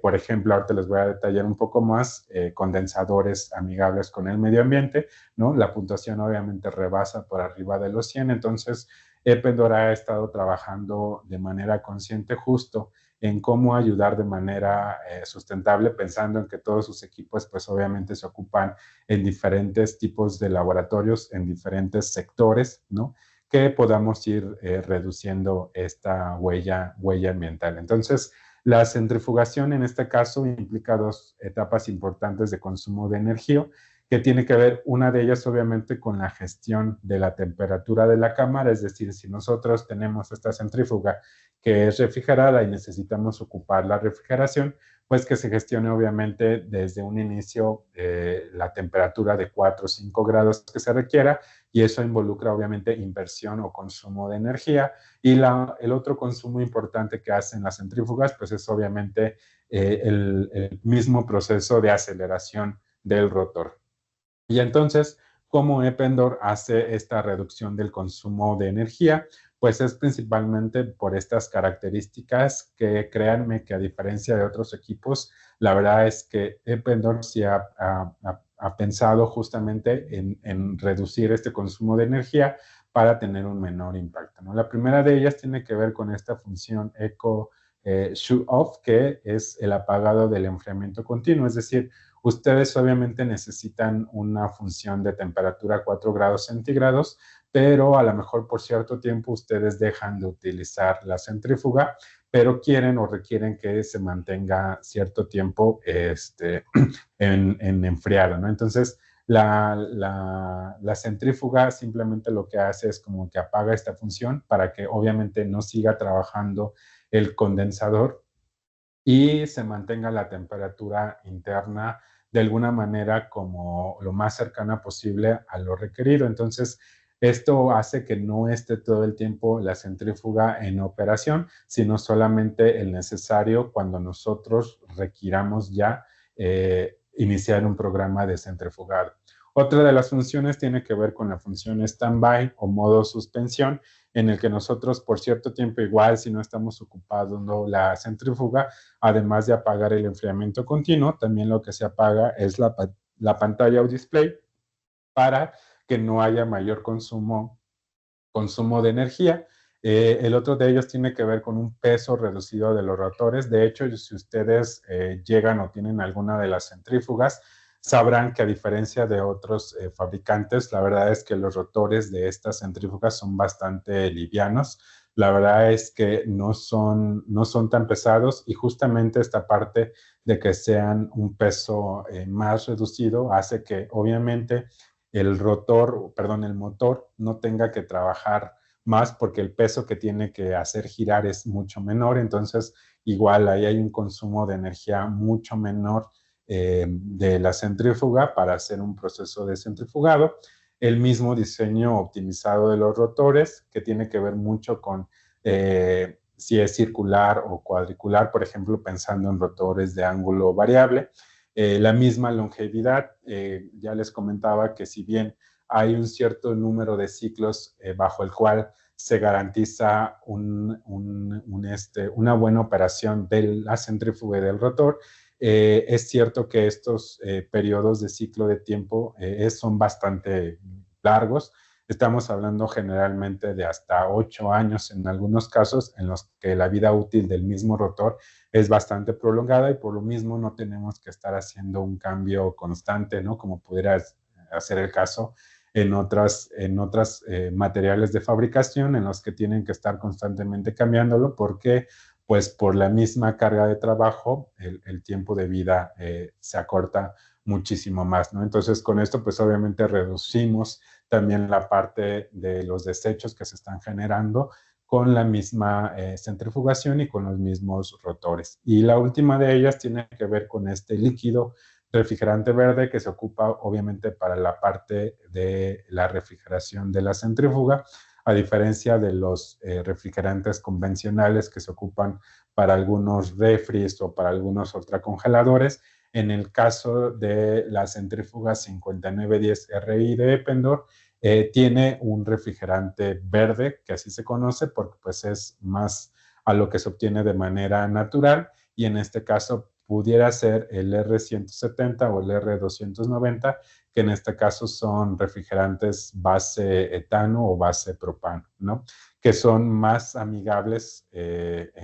A: por ejemplo, ahorita les voy a detallar un poco más, condensadores amigables con el medio ambiente, ¿no? La puntuación obviamente rebasa por arriba de los 100, entonces Eppendorf ha estado trabajando de manera consciente justo en cómo ayudar de manera sustentable, pensando en que todos sus equipos pues obviamente se ocupan en diferentes tipos de laboratorios, en diferentes sectores, ¿no? Que podamos ir reduciendo esta huella ambiental. Entonces, la centrifugación en este caso implica dos etapas importantes de consumo de energía, que tiene que ver una de ellas obviamente con la gestión de la temperatura de la cámara, es decir, si nosotros tenemos esta centrífuga que es refrigerada y necesitamos ocupar la refrigeración, pues que se gestione obviamente desde un inicio la temperatura de 4 o 5 grados que se requiera, y eso involucra obviamente inversión o consumo de energía. Y el otro consumo importante que hacen las centrífugas, pues es obviamente el mismo proceso de aceleración del rotor. Y entonces, ¿cómo Eppendorf hace esta reducción del consumo de energía? Pues es principalmente por estas características que, créanme que a diferencia de otros equipos, la verdad es que Eppendorf sí ha pensado justamente en reducir este consumo de energía para tener un menor impacto, ¿no? La primera de ellas tiene que ver con esta función Eco Shut Off, que es el apagado del enfriamiento continuo, es decir, ustedes obviamente necesitan una función de temperatura a 4 grados centígrados, pero a lo mejor por cierto tiempo ustedes dejan de utilizar la centrífuga, pero quieren o requieren que se mantenga cierto tiempo en enfriado, ¿no? Entonces, la centrífuga simplemente lo que hace es como que apaga esta función para que obviamente no siga trabajando el condensador y se mantenga la temperatura interna de alguna manera como lo más cercana posible a lo requerido. Entonces, esto hace que no esté todo el tiempo la centrífuga en operación, sino solamente el necesario cuando nosotros requiramos ya iniciar un programa de centrifugado. Otra de las funciones tiene que ver con la función standby o modo suspensión, en el que nosotros por cierto tiempo, igual si no estamos ocupando la centrífuga, además de apagar el enfriamiento continuo, también lo que se apaga es la pantalla o display para que no haya mayor consumo de energía. El otro de ellos tiene que ver con un peso reducido de los rotores. De hecho, si ustedes llegan o tienen alguna de las centrífugas, sabrán que a diferencia de otros fabricantes, la verdad es que los rotores de estas centrífugas son bastante livianos. La verdad es que no son tan pesados, y justamente esta parte de que sean un peso más reducido hace que obviamente el rotor, perdón, el motor no tenga que trabajar más porque el peso que tiene que hacer girar es mucho menor. Entonces, igual ahí hay un consumo de energía mucho menor de la centrífuga para hacer un proceso de centrifugado. El mismo diseño optimizado de los rotores, que tiene que ver mucho con si es circular o cuadricular, por ejemplo, pensando en rotores de ángulo variable. La misma longevidad, ya les comentaba que si bien hay un cierto número de ciclos bajo el cual se garantiza una buena operación de la centrífuga y del rotor, es cierto que estos periodos de ciclo de tiempo son bastante largos. Estamos hablando generalmente de hasta 8 años en algunos casos, en los que la vida útil del mismo rotor es bastante prolongada, y por lo mismo no tenemos que estar haciendo un cambio constante, ¿no? Como pudiera hacer el caso en otras materiales de fabricación en los que tienen que estar constantemente cambiándolo. ¿Por qué? pues por la misma carga de trabajo, el tiempo de vida se acorta muchísimo más, ¿no? Entonces, con esto, pues obviamente reducimos también la parte de los desechos que se están generando con la misma centrifugación y con los mismos rotores. Y la última de ellas tiene que ver con este líquido refrigerante verde que se ocupa obviamente para la parte de la refrigeración de la centrífuga, a diferencia de los refrigerantes convencionales que se ocupan para algunos refris o para algunos ultracongeladores. En el caso de la centrífuga 5910 RI de Eppendorf, tiene un refrigerante verde, que así se conoce, porque pues es más a lo que se obtiene de manera natural, y en este caso pudiera ser el R170 o el R290, que en este caso son refrigerantes base etano o base propano, ¿no? Que son más amigables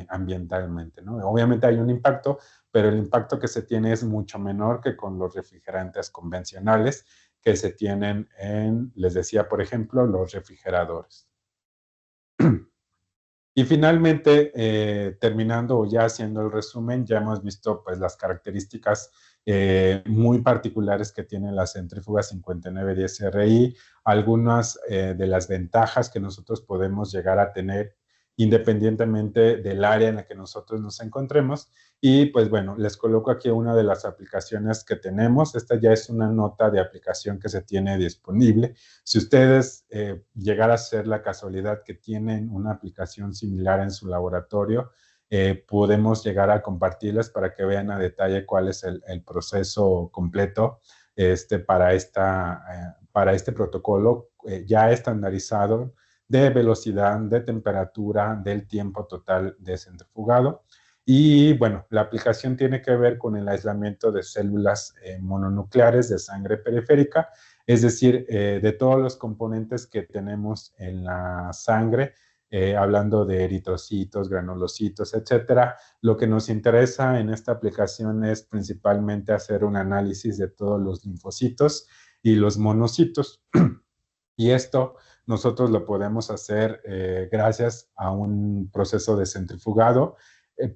A: ambientalmente, ¿no? Obviamente hay un impacto, pero el impacto que se tiene es mucho menor que con los refrigerantes convencionales que se tienen en, les decía, por ejemplo, los refrigeradores. Y finalmente, terminando o ya haciendo el resumen, ya hemos visto pues las características muy particulares que tiene la centrífuga 5910 RI, algunas de las ventajas que nosotros podemos llegar a tener independientemente del área en la que nosotros nos encontremos. Y pues bueno, les coloco aquí una de las aplicaciones que tenemos. Esta ya es una nota de aplicación que se tiene disponible. Si ustedes llegara a ser la casualidad que tienen una aplicación similar en su laboratorio, podemos llegar a compartirlas para que vean a detalle cuál es el proceso completo para este protocolo ya estandarizado de velocidad, de temperatura, del tiempo total de centrifugado. Y bueno, la aplicación tiene que ver con el aislamiento de células mononucleares de sangre periférica, es decir, de todos los componentes que tenemos en la sangre, hablando de eritrocitos, granulocitos, etcétera. Lo que nos interesa en esta aplicación es principalmente hacer un análisis de todos los linfocitos y los monocitos. Y esto nosotros lo podemos hacer gracias a un proceso de centrifugado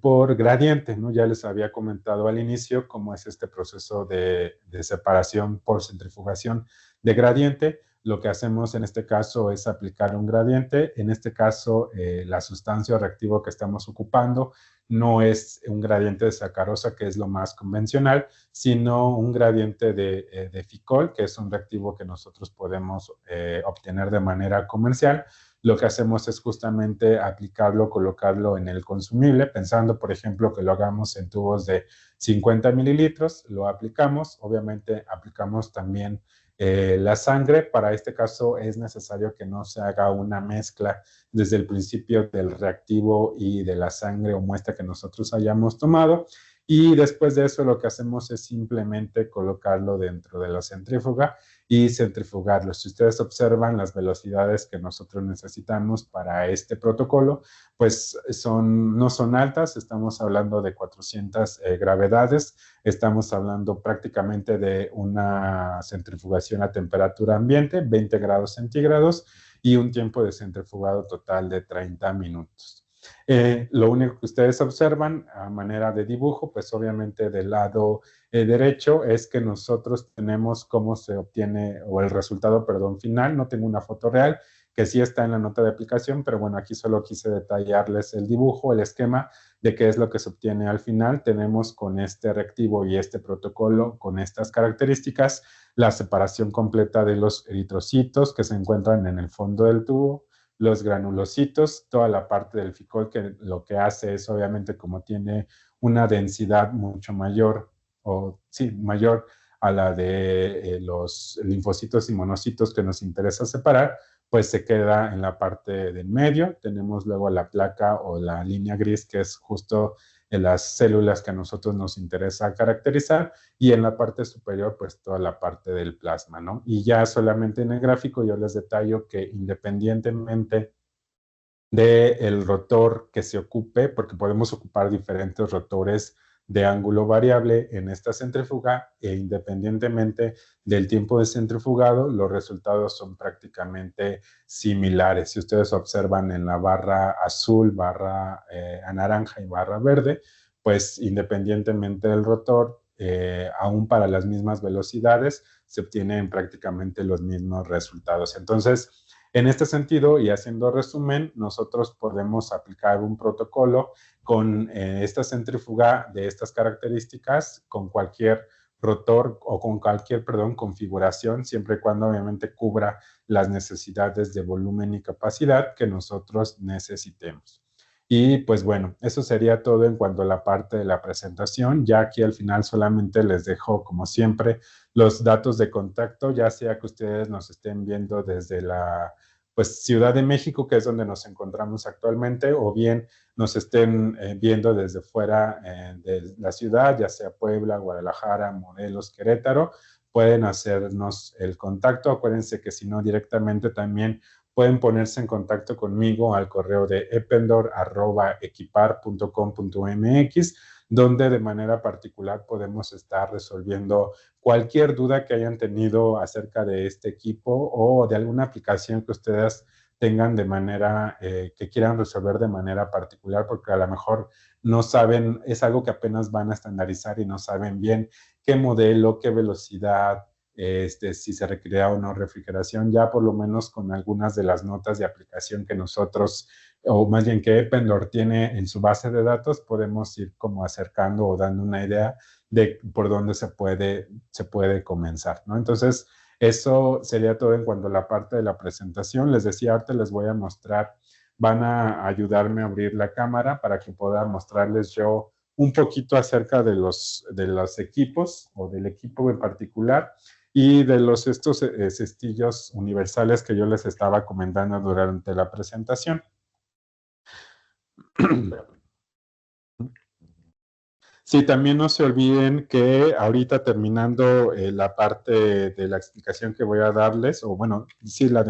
A: por gradiente, ¿no? Ya les había comentado al inicio cómo es este proceso de separación por centrifugación de gradiente. Lo que hacemos en este caso es aplicar un gradiente. En este caso, la sustancia o reactivo que estamos ocupando no es un gradiente de sacarosa, que es lo más convencional, sino un gradiente de ficol, que es un reactivo que nosotros podemos obtener de manera comercial. Lo que hacemos es justamente aplicarlo, colocarlo en el consumible, pensando, por ejemplo, que lo hagamos en tubos de 50 mililitros, lo aplicamos, obviamente aplicamos también la sangre. Para este caso es necesario que no se haga una mezcla desde el principio del reactivo y de la sangre o muestra que nosotros hayamos tomado. Y después de eso lo que hacemos es simplemente colocarlo dentro de la centrífuga y centrifugarlo. Si ustedes observan las velocidades que nosotros necesitamos para este protocolo, pues no son altas, estamos hablando de 400 gravedades, estamos hablando prácticamente de una centrifugación a temperatura ambiente, 20 grados centígrados, y un tiempo de centrifugado total de 30 minutos. Lo único que ustedes observan a manera de dibujo, pues obviamente del lado derecho es que nosotros tenemos cómo se obtiene, o el resultado, perdón, final. No tengo una foto real, que sí está en la nota de aplicación, pero bueno, aquí solo quise detallarles el dibujo, el esquema de qué es lo que se obtiene al final. Tenemos con este reactivo y este protocolo, con estas características, la separación completa de los eritrocitos que se encuentran en el fondo del tubo, los granulocitos, toda la parte del ficol, que lo que hace es, obviamente, como tiene una densidad mucho mayor, o sí, mayor a la de los linfocitos y monocitos que nos interesa separar, pues se queda en la parte del medio. Tenemos luego la placa o la línea gris, que es justo en las células que a nosotros nos interesa caracterizar, y en la parte superior, pues toda la parte del plasma, ¿no? Y ya solamente en el gráfico yo les detallo que independientemente del rotor que se ocupe, porque podemos ocupar diferentes rotores de ángulo variable en esta centrífuga e independientemente del tiempo de centrifugado, los resultados son prácticamente similares. Si ustedes observan en la barra azul, barra naranja y barra verde, pues independientemente del rotor, aún para las mismas velocidades, se obtienen prácticamente los mismos resultados. Entonces, en este sentido, y haciendo resumen, nosotros podemos aplicar un protocolo con esta centrífuga de estas características, con cualquier rotor o con cualquier, perdón, configuración, siempre y cuando obviamente cubra las necesidades de volumen y capacidad que nosotros necesitemos. Y pues bueno, eso sería todo en cuanto a la parte de la presentación. Ya aquí al final solamente les dejo, como siempre, los datos de contacto, ya sea que ustedes nos estén viendo desde la Ciudad de México, que es donde nos encontramos actualmente, o bien nos estén viendo desde fuera de la ciudad, ya sea Puebla, Guadalajara, Morelos, Querétaro, pueden hacernos el contacto. Acuérdense que si no, directamente también pueden ponerse en contacto conmigo al correo de ependor@equipar.com.mx, donde de manera particular podemos estar resolviendo cualquier duda que hayan tenido acerca de este equipo o de alguna aplicación que ustedes tengan de manera, que quieran resolver de manera particular, porque a lo mejor no saben, es algo que apenas van a estandarizar y no saben bien qué modelo, qué velocidad, si se requerirá o no refrigeración, ya por lo menos con algunas de las notas de aplicación que nosotros, o más bien que Ependor tiene en su base de datos, podemos ir como acercando o dando una idea de por dónde se puede comenzar, ¿no? Entonces, eso sería todo en cuanto a la parte de la presentación. Les decía, ahorita les voy a mostrar, van a ayudarme a abrir la cámara para que pueda mostrarles yo un poquito acerca de los equipos o del equipo en particular y de estos cestillos universales que yo les estaba comentando durante la presentación. Sí, también no se olviden que ahorita terminando la parte de la explicación que voy a darles, o bueno, sí, las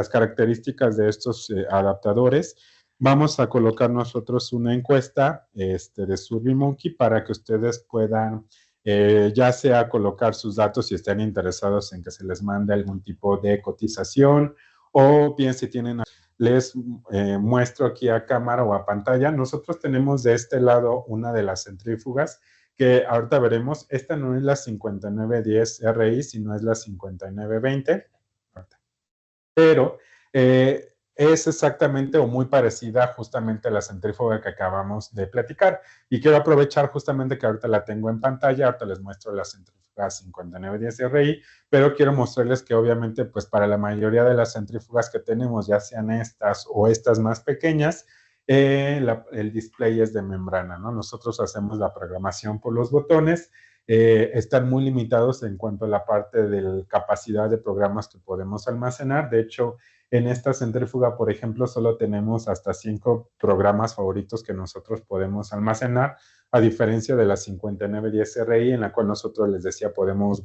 A: características de estos adaptadores, vamos a colocar nosotros una encuesta de SurveyMonkey para que ustedes puedan ya sea colocar sus datos si están interesados en que se les mande algún tipo de cotización, o bien si tienen, les muestro aquí a cámara o a pantalla. Nosotros tenemos de este lado una de las centrífugas que ahorita veremos. Esta no es la 5910 RI, sino es la 5920. Pero es exactamente o muy parecida justamente a la centrífuga que acabamos de platicar. Y quiero aprovechar justamente que ahorita la tengo en pantalla, ahorita les muestro la centrífuga 5910 RI, pero quiero mostrarles que obviamente pues para la mayoría de las centrífugas que tenemos, ya sean estas o estas más pequeñas, el display es de membrana, ¿no? Nosotros hacemos la programación por los botones, están muy limitados en cuanto a la parte de la capacidad de programas que podemos almacenar. De hecho, en esta centrífuga, por ejemplo, solo tenemos hasta 5 programas favoritos que nosotros podemos almacenar, a diferencia de la 5910 RI, en la cual nosotros les decía podemos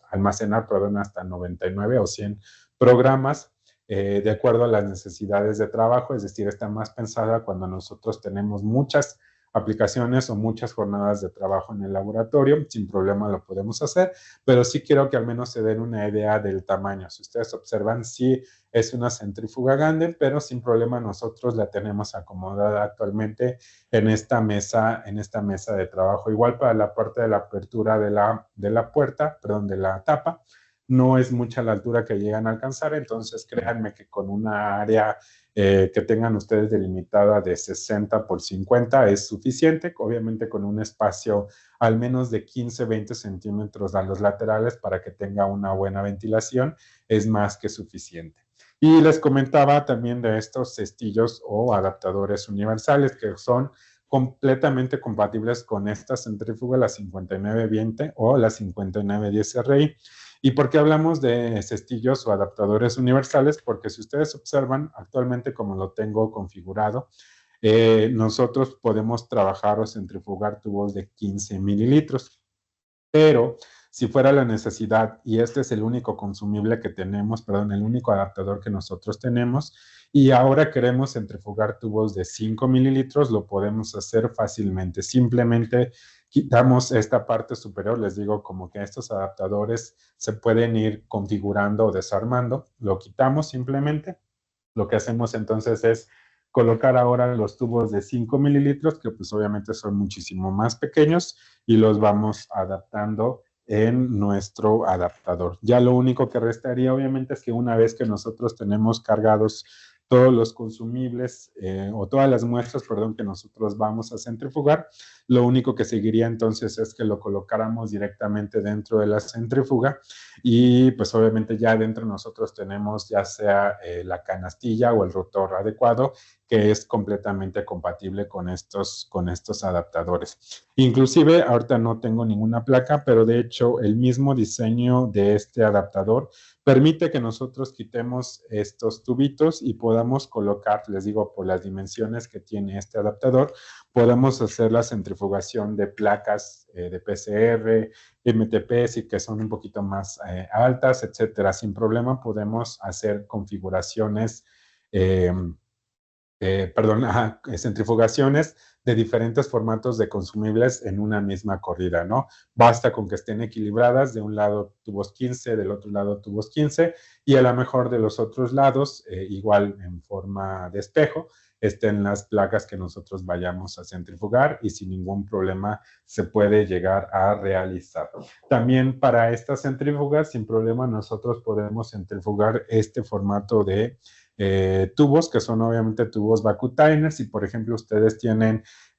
A: almacenar, perdón, hasta 99 o 100 programas. De acuerdo a las necesidades de trabajo, es decir, está más pensada cuando nosotros tenemos muchas aplicaciones o muchas jornadas de trabajo en el laboratorio, sin problema lo podemos hacer, pero sí quiero que al menos se den una idea del tamaño. Si ustedes observan, sí es una centrífuga grande, pero sin problema nosotros la tenemos acomodada actualmente en esta mesa de trabajo. Igual para la parte de la apertura de la puerta, perdón, de la tapa, no es mucha la altura que llegan a alcanzar, entonces créanme que con una área que tengan ustedes delimitada de 60 por 50 es suficiente, obviamente con un espacio al menos de 15, 20 centímetros a los laterales para que tenga una buena ventilación, es más que suficiente. Y les comentaba también de estos cestillos o adaptadores universales que son completamente compatibles con esta centrífuga, la 5920 o la 5910 RI. ¿Y por qué hablamos de cestillos o adaptadores universales? Porque si ustedes observan actualmente como lo tengo configurado, nosotros podemos trabajar o centrifugar tubos de 15 mililitros. Pero Si fuera la necesidad, y este es el único consumible que tenemos, perdón, el único adaptador que nosotros tenemos, y ahora queremos centrifugar tubos de 5 mililitros, lo podemos hacer fácilmente. Simplemente quitamos esta parte superior, les digo como que estos adaptadores se pueden ir configurando o desarmando, lo quitamos simplemente. Lo que hacemos entonces es colocar ahora los tubos de 5 mililitros, que pues obviamente son muchísimo más pequeños, y los vamos adaptando en nuestro adaptador. Ya lo único que restaría obviamente es que una vez que nosotros tenemos cargados todos los consumibles o todas las muestras, perdón, que nosotros vamos a centrifugar, lo único que seguiría entonces es que lo colocáramos directamente dentro de la centrífuga y pues obviamente ya dentro nosotros tenemos ya sea la canastilla o el rotor adecuado que es completamente compatible con estos adaptadores. Inclusive ahorita no tengo ninguna placa, pero de hecho el mismo diseño de este adaptador permite que nosotros quitemos estos tubitos y podamos colocar, les digo, por las dimensiones que tiene este adaptador, podemos hacer la centrifugación de placas de PCR, MTPs y que son un poquito más altas, etcétera. Sin problema podemos hacer configuraciones centrifugaciones de diferentes formatos de consumibles en una misma corrida, ¿no? Basta con que estén equilibradas, de un lado tubos 15, del otro lado tubos 15, y a lo mejor de los otros lados, igual en forma de espejo, estén las placas que nosotros vayamos a centrifugar y sin ningún problema se puede llegar a realizar. También para estas centrífugas, sin problema, nosotros podemos centrifugar este formato de tubos, que son obviamente tubos Vacutainer. Si, por ejemplo, ustedes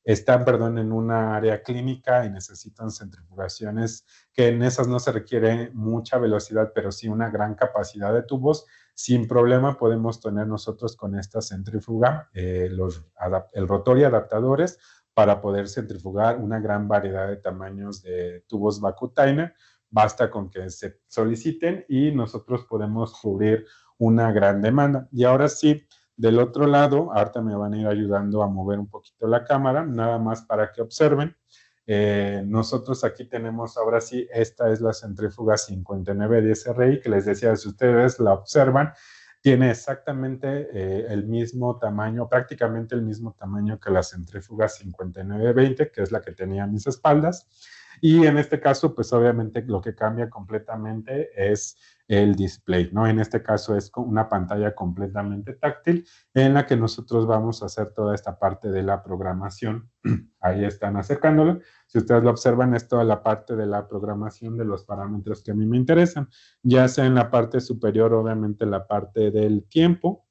A: están, perdón, en una área clínica y necesitan centrifugaciones, que en esas no se requiere mucha velocidad, pero sí una gran capacidad de tubos, sin problema podemos tener nosotros con esta centrífuga el rotor y adaptadores para poder centrifugar una gran variedad de tamaños de tubos Vacutainer. Basta con que se soliciten y nosotros podemos cubrir una gran demanda. Y ahora sí, del otro lado, ahorita me van a ir ayudando a mover un poquito la cámara, nada más para que observen. Nosotros aquí tenemos, ahora sí, esta es la centrífuga 5910 RI, que les decía, si ustedes la observan, tiene exactamente el mismo tamaño, prácticamente el mismo tamaño que la centrífuga 5920, que es la que tenía a mis espaldas. Y en este caso, pues obviamente lo que cambia completamente es el display, ¿no? En este caso es una pantalla completamente táctil en la que nosotros vamos a hacer toda esta parte de la programación. Ahí están acercándolo. Si ustedes lo observan, es toda la parte de la programación de los parámetros que a mí me interesan, ya sea en la parte superior, obviamente la parte del tiempo,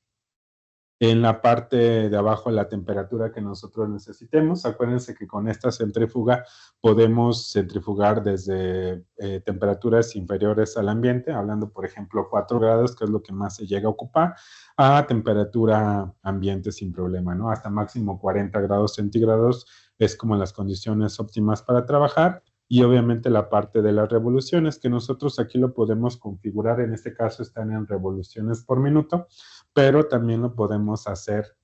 A: en la parte de abajo la temperatura que nosotros necesitemos. Acuérdense que con esta centrífuga podemos centrifugar desde temperaturas inferiores al ambiente, hablando por ejemplo 4 grados, que es lo que más se llega a ocupar, a temperatura ambiente sin problema, ¿no? Hasta máximo 40 grados centígrados es como las condiciones óptimas para trabajar. Y obviamente la parte de las revoluciones, que nosotros aquí lo podemos configurar, en este caso están en revoluciones por minuto, pero también lo podemos hacer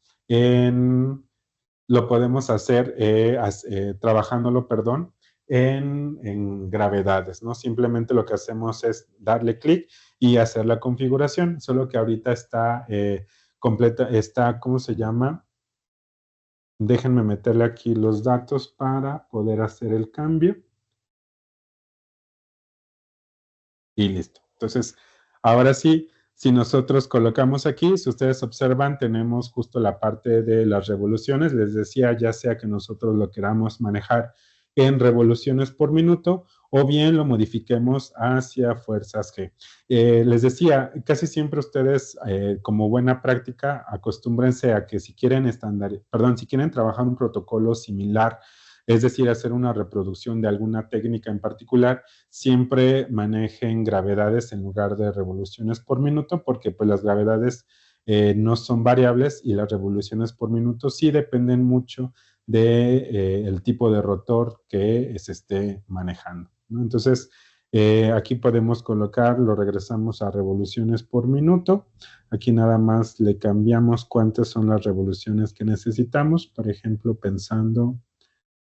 A: trabajándolo, perdón, en gravedades, ¿no? Simplemente lo que hacemos es darle clic y hacer la configuración, solo que ahorita está completa, está, ¿cómo se llama? Déjenme meterle aquí los datos para poder hacer el cambio. Y listo. Entonces, ahora sí, si nosotros colocamos aquí, si ustedes observan, tenemos justo la parte de las revoluciones. Les decía, ya sea que nosotros lo queramos manejar en revoluciones por minuto o bien lo modifiquemos hacia fuerzas G. Les decía, casi siempre ustedes, como buena práctica, acostúmbrense a que si quieren si quieren trabajar un protocolo similar, es decir, hacer una reproducción de alguna técnica en particular, siempre manejen gravedades en lugar de revoluciones por minuto, porque pues las gravedades no son variables y las revoluciones por minuto sí dependen mucho del tipo de rotor que se esté manejando, ¿no? Entonces, aquí podemos colocar, lo regresamos a revoluciones por minuto. Aquí nada más le cambiamos cuántas son las revoluciones que necesitamos. Por ejemplo, pensando,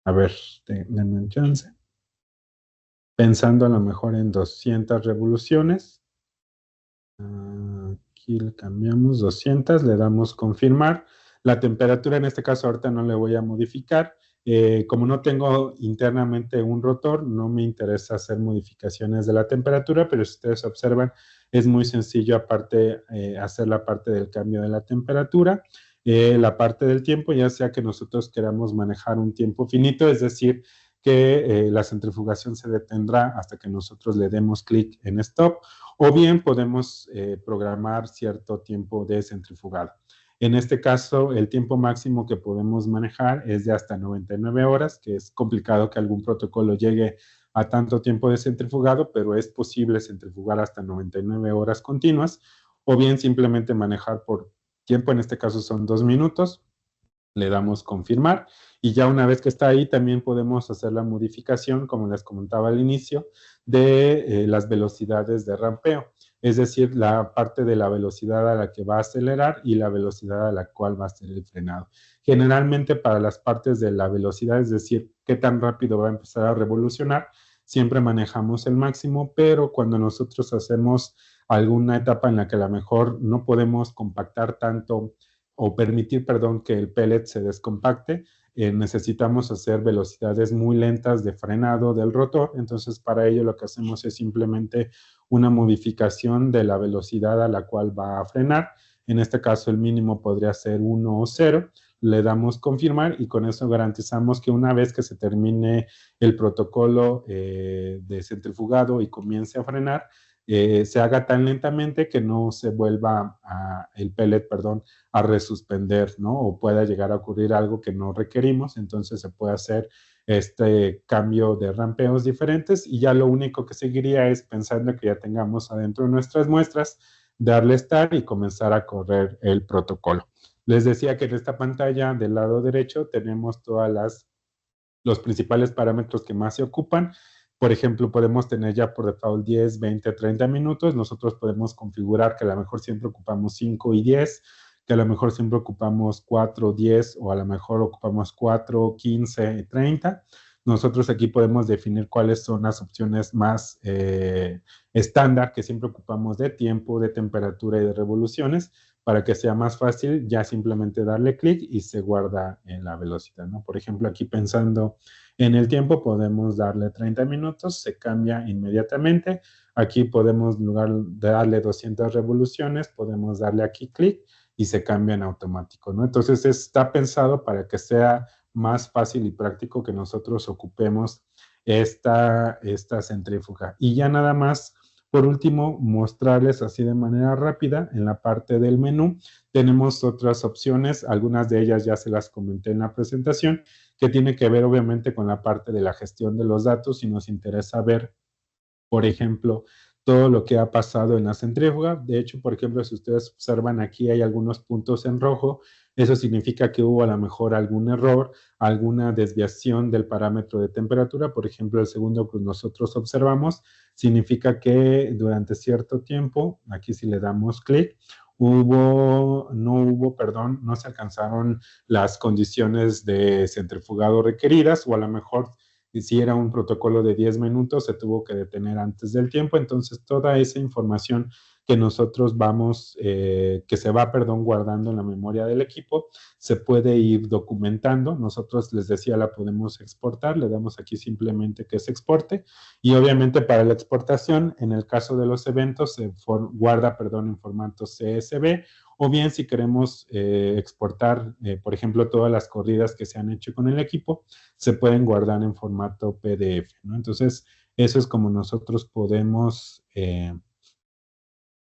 A: a ver, denme un chance. pensando a lo mejor en 200 revoluciones. Aquí le cambiamos 200, le damos confirmar. La temperatura en este caso ahorita no le voy a modificar. Como no tengo internamente un rotor, no me interesa hacer modificaciones de la temperatura, pero si ustedes observan, es muy sencillo aparte hacer la parte del cambio de la temperatura. La parte del tiempo, ya sea que nosotros queramos manejar un tiempo finito, es decir, que la centrifugación se detendrá hasta que nosotros le demos clic en stop, o bien podemos programar cierto tiempo de centrifugado. En este caso, el tiempo máximo que podemos manejar es de hasta 99 horas, que es complicado que algún protocolo llegue a tanto tiempo de centrifugado, pero es posible centrifugar hasta 99 horas continuas, o bien simplemente manejar por tiempo, en este caso son 2 minutos, le damos confirmar y ya una vez que está ahí también podemos hacer la modificación, como les comentaba al inicio, de las velocidades de rampeo, es decir, la parte de la velocidad a la que va a acelerar y la velocidad a la cual va a hacer el frenado. Generalmente para las partes de la velocidad, es decir, qué tan rápido va a empezar a revolucionar, siempre manejamos el máximo, pero cuando nosotros hacemos alguna etapa en la que a lo mejor no podemos compactar tanto o permitir, perdón, que el pellet se descompacte, necesitamos hacer velocidades muy lentas de frenado del rotor. Entonces, para ello lo que hacemos es simplemente una modificación de la velocidad a la cual va a frenar. En este caso, el mínimo podría ser 1 o 0. Le damos confirmar y con eso garantizamos que una vez que se termine el protocolo de centrifugado y comience a frenar, se haga tan lentamente que no se vuelva el pellet, perdón, a resuspender, ¿no? O pueda llegar a ocurrir algo que no requerimos, entonces se puede hacer este cambio de rampeos diferentes y ya lo único que seguiría es, pensando que ya tengamos adentro nuestras muestras, darle start y comenzar a correr el protocolo. Les decía que en esta pantalla del lado derecho tenemos todas los principales parámetros que más se ocupan. Por ejemplo, podemos tener ya por default 10, 20, 30 minutos. Nosotros podemos configurar que a lo mejor siempre ocupamos 5 y 10, que a lo mejor siempre ocupamos 4, 10 o a lo mejor ocupamos 4, 15 y 30. Nosotros aquí podemos definir cuáles son las opciones más estándar que siempre ocupamos de tiempo, de temperatura y de revoluciones, para que sea más fácil ya simplemente darle clic y se guarda en la velocidad, ¿no? Por ejemplo, aquí pensando en el tiempo, podemos darle 30 minutos, se cambia inmediatamente. Aquí podemos, en lugar de darle 200 revoluciones, podemos darle aquí clic y se cambia en automático, ¿no? Entonces, está pensado para que sea más fácil y práctico que nosotros ocupemos esta centrífuga. Y ya nada más, por último, mostrarles así de manera rápida, en la parte del menú tenemos otras opciones, algunas de ellas ya se las comenté en la presentación, que tiene que ver obviamente con la parte de la gestión de los datos y nos interesa ver, por ejemplo, todo lo que ha pasado en la centrífuga. De hecho, por ejemplo, si ustedes observan aquí hay algunos puntos en rojo, eso significa que hubo a lo mejor algún error, alguna desviación del parámetro de temperatura. Por ejemplo, el segundo que nosotros observamos significa que durante cierto tiempo, aquí si le damos clic, no se alcanzaron las condiciones de centrifugado requeridas, o a lo mejor y si era un protocolo de 10 minutos, se tuvo que detener antes del tiempo. Entonces, toda esa información que nosotros que se va, perdón, guardando en la memoria del equipo, se puede ir documentando. Nosotros, les decía, la podemos exportar. Le damos aquí simplemente que se exporte. Y obviamente para la exportación, en el caso de los eventos, se guarda, perdón, en formato CSV, o bien si queremos exportar, por ejemplo, todas las corridas que se han hecho con el equipo, se pueden guardar en formato PDF, ¿no? Entonces, eso es como nosotros podemos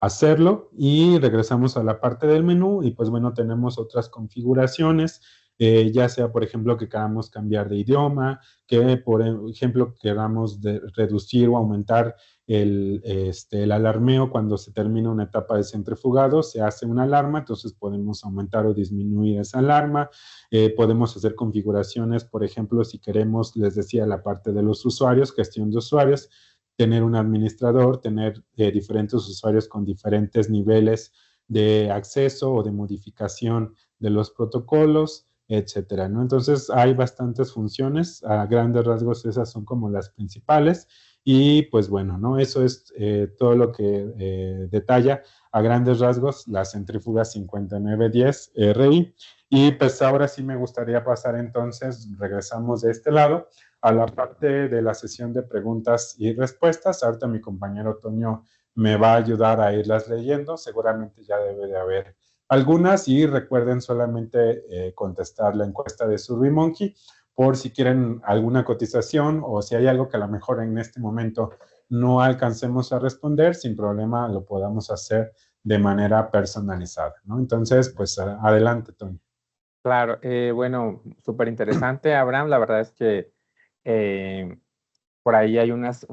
A: hacerlo y regresamos a la parte del menú y pues bueno, tenemos otras configuraciones, ya sea por ejemplo que queramos cambiar de idioma, que por ejemplo queramos reducir o aumentar el alarmeo cuando se termina una etapa de centrifugado, se hace una alarma, entonces podemos aumentar o disminuir esa alarma, podemos hacer configuraciones, por ejemplo, si queremos, les decía, la parte de los usuarios, gestión de usuarios, tener un administrador, tener diferentes usuarios con diferentes niveles de acceso o de modificación de los protocolos, etcétera, ¿no? Entonces hay bastantes funciones, a grandes rasgos esas son como las principales y pues bueno, ¿no? Eso es todo lo que detalla a grandes rasgos la centrífuga 5910 RI. Y pues ahora sí me gustaría pasar entonces, regresamos de este lado a la parte de la sesión de preguntas y respuestas. Ahorita mi compañero Toño me va a ayudar a irlas leyendo, seguramente ya debe de haber algunas y recuerden solamente contestar la encuesta de SurveyMonkey por si quieren alguna cotización o si hay algo que a lo mejor en este momento no alcancemos a responder, sin problema lo podamos hacer de manera personalizada, ¿no? Entonces, pues adelante, Tony.
B: Claro, bueno, súper interesante, Abraham. La verdad es que eh, por ahí hay unas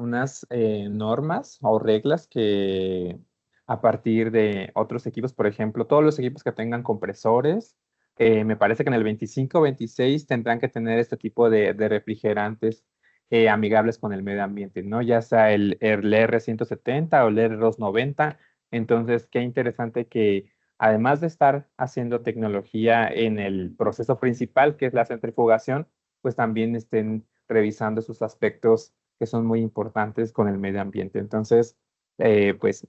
B: normas o reglas que a partir de otros equipos, por ejemplo, todos los equipos que tengan compresores, me parece que en el 25 o 26 tendrán que tener este tipo de refrigerantes amigables con el medio ambiente, ¿no? Ya sea el R170 o el R290. Entonces, qué interesante que además de estar haciendo tecnología en el proceso principal, que es la centrifugación, pues también estén revisando sus aspectos que son muy importantes con el medio ambiente. Entonces, pues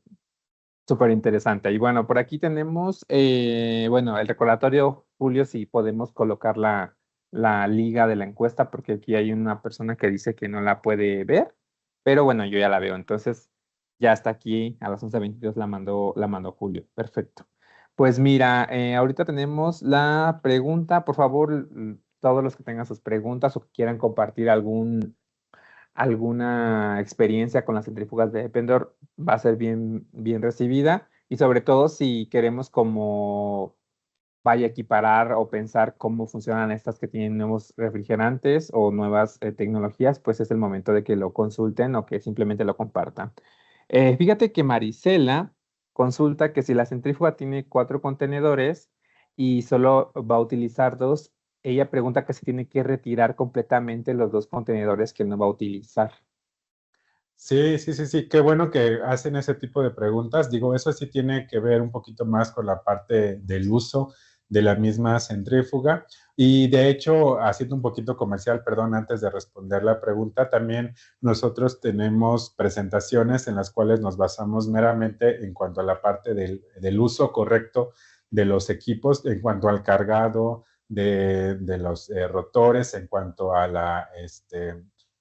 B: súper interesante. Y bueno, por aquí tenemos, bueno, el recordatorio, Julio, si podemos colocar la liga de la encuesta, porque aquí hay una persona que dice que no la puede ver, pero bueno, yo ya la veo. Entonces, ya está aquí, a las 11:22 la mandó Julio. Perfecto. Pues mira, ahorita tenemos la pregunta. Por favor, todos los que tengan sus preguntas o que quieran compartir alguna experiencia con las centrífugas de Eppendorf va a ser bien, bien recibida y sobre todo si queremos como vaya a equiparar o pensar cómo funcionan estas que tienen nuevos refrigerantes o nuevas tecnologías, pues es el momento de que lo consulten o que simplemente lo compartan. Fíjate que Marisela consulta que si la centrífuga tiene 4 contenedores y solo va a utilizar dos, ella pregunta que si tiene que retirar completamente los 2 contenedores que no va a utilizar.
A: Sí, sí, sí, sí, qué bueno que hacen ese tipo de preguntas. Digo, eso sí tiene que ver un poquito más con la parte del uso de la misma centrífuga. Y de hecho, haciendo un poquito comercial, perdón, antes de responder la pregunta, también nosotros tenemos presentaciones en las cuales nos basamos meramente en cuanto a la parte del uso correcto de los equipos, en cuanto al cargado de los rotores, en cuanto a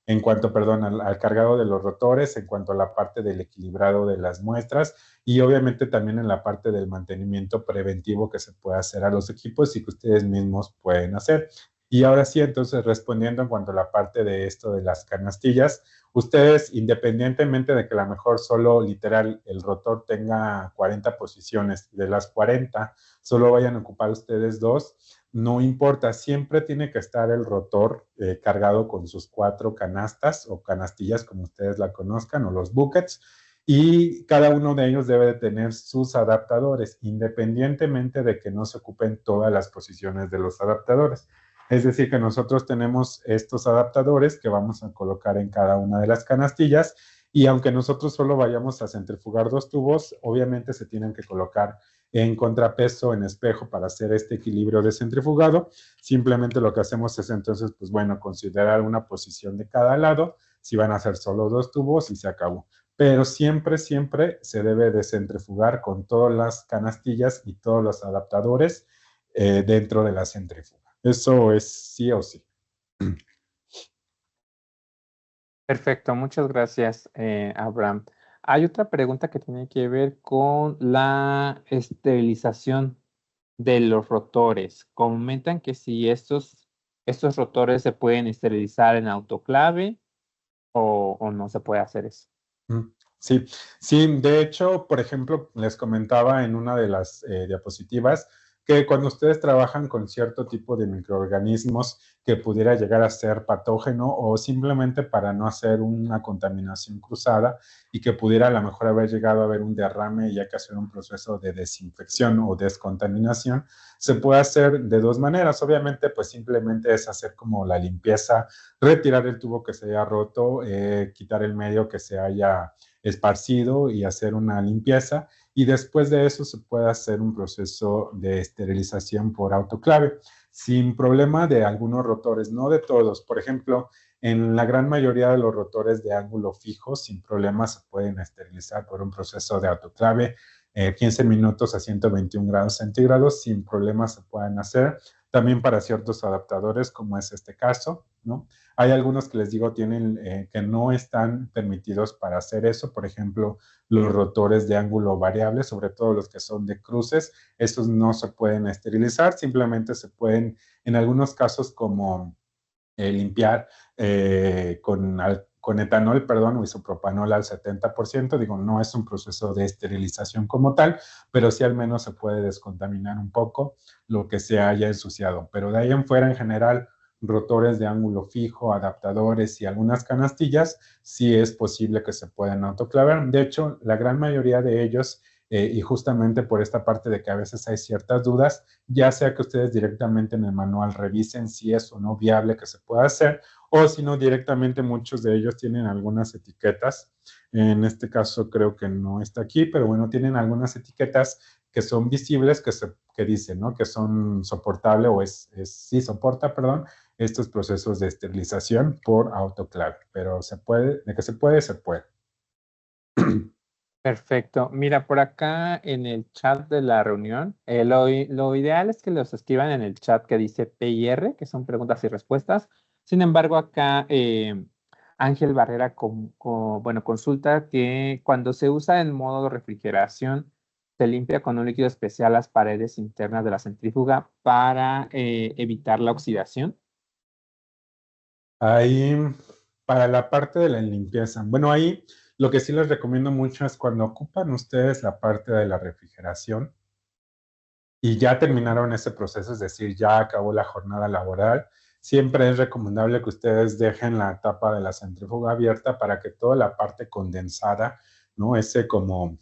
A: en cuanto, perdón, al cargado de los rotores, en cuanto a la parte del equilibrado de las muestras y obviamente también en la parte del mantenimiento preventivo que se puede hacer a los equipos y que ustedes mismos pueden hacer. Y ahora sí, entonces, respondiendo en cuanto a la parte de esto de las canastillas, ustedes, independientemente de que a lo mejor solo literal el rotor tenga 40 posiciones, de las 40 solo vayan a ocupar ustedes dos, no importa, siempre tiene que estar el rotor cargado con sus 4 canastas o canastillas, como ustedes la conozcan, o los buckets, y cada uno de ellos debe de tener sus adaptadores, independientemente de que no se ocupen todas las posiciones de los adaptadores. Es decir, que nosotros tenemos estos adaptadores que vamos a colocar en cada una de las canastillas y aunque nosotros solo vayamos a centrifugar 2 tubos, obviamente se tienen que colocar en contrapeso, en espejo para hacer este equilibrio de centrifugado. Simplemente lo que hacemos es entonces, pues bueno, considerar una posición de cada lado, si van a ser solo 2 tubos y se acabó. Pero siempre, siempre se debe de centrifugar con todas las canastillas y todos los adaptadores dentro de la centrífuga. Eso es sí o sí.
B: Perfecto, muchas gracias, Abraham. Hay otra pregunta que tiene que ver con la esterilización de los rotores. Comentan que si estos rotores se pueden esterilizar en autoclave o no se puede hacer eso.
A: Sí, sí, de hecho, por ejemplo, les comentaba en una de las diapositivas que cuando ustedes trabajan con cierto tipo de microorganismos que pudiera llegar a ser patógeno o simplemente para no hacer una contaminación cruzada y que pudiera a lo mejor haber llegado a haber un derrame y hay que hacer un proceso de desinfección o descontaminación, se puede hacer de dos maneras. Obviamente, pues simplemente es hacer como la limpieza, retirar el tubo que se haya roto, quitar el medio que se haya esparcido y hacer una limpieza y después de eso se puede hacer un proceso de esterilización por autoclave, sin problema de algunos rotores, no de todos. Por ejemplo, en la gran mayoría de los rotores de ángulo fijo, sin problema se pueden esterilizar por un proceso de autoclave, 15 minutos a 121 grados centígrados, sin problema se pueden hacer. También para ciertos adaptadores, como es este caso, ¿no? Hay algunos que les digo tienen que no están permitidos para hacer eso, por ejemplo, los rotores de ángulo variable, sobre todo los que son de cruces, estos no se pueden esterilizar, simplemente se pueden, en algunos casos como limpiar con etanol, perdón, o isopropanol al 70%, digo, no es un proceso de esterilización como tal, pero sí al menos se puede descontaminar un poco lo que se haya ensuciado, pero de ahí en fuera en general rotores de ángulo fijo, adaptadores y algunas canastillas, sí es posible que se puedan autoclavar. De hecho, la gran mayoría de ellos, y justamente por esta parte de que a veces hay ciertas dudas, ya sea que ustedes directamente en el manual revisen si es o no viable que se pueda hacer, o si no, directamente muchos de ellos tienen algunas etiquetas. En este caso creo que no está aquí, pero bueno, tienen algunas etiquetas que son visibles, que dicen, ¿no? Que son soportable o sí soporta, perdón, estos procesos de esterilización por autoclave, pero se puede, de que se puede, se puede.
B: Perfecto. Mira, por acá en el chat de la reunión, lo ideal es que los escriban en el chat que dice PIR, que son preguntas y respuestas. Sin embargo, acá Ángel Barrera bueno, consulta que cuando se usa en modo de refrigeración, se limpia con un líquido especial las paredes internas de la centrífuga para evitar la oxidación.
A: Ahí, para la parte de la limpieza, bueno, ahí lo que sí les recomiendo mucho es cuando ocupan ustedes la parte de la refrigeración y ya terminaron ese proceso, es decir, ya acabó la jornada laboral, siempre es recomendable que ustedes dejen la tapa de la centrífuga abierta para que toda la parte condensada, ¿no? Ese como,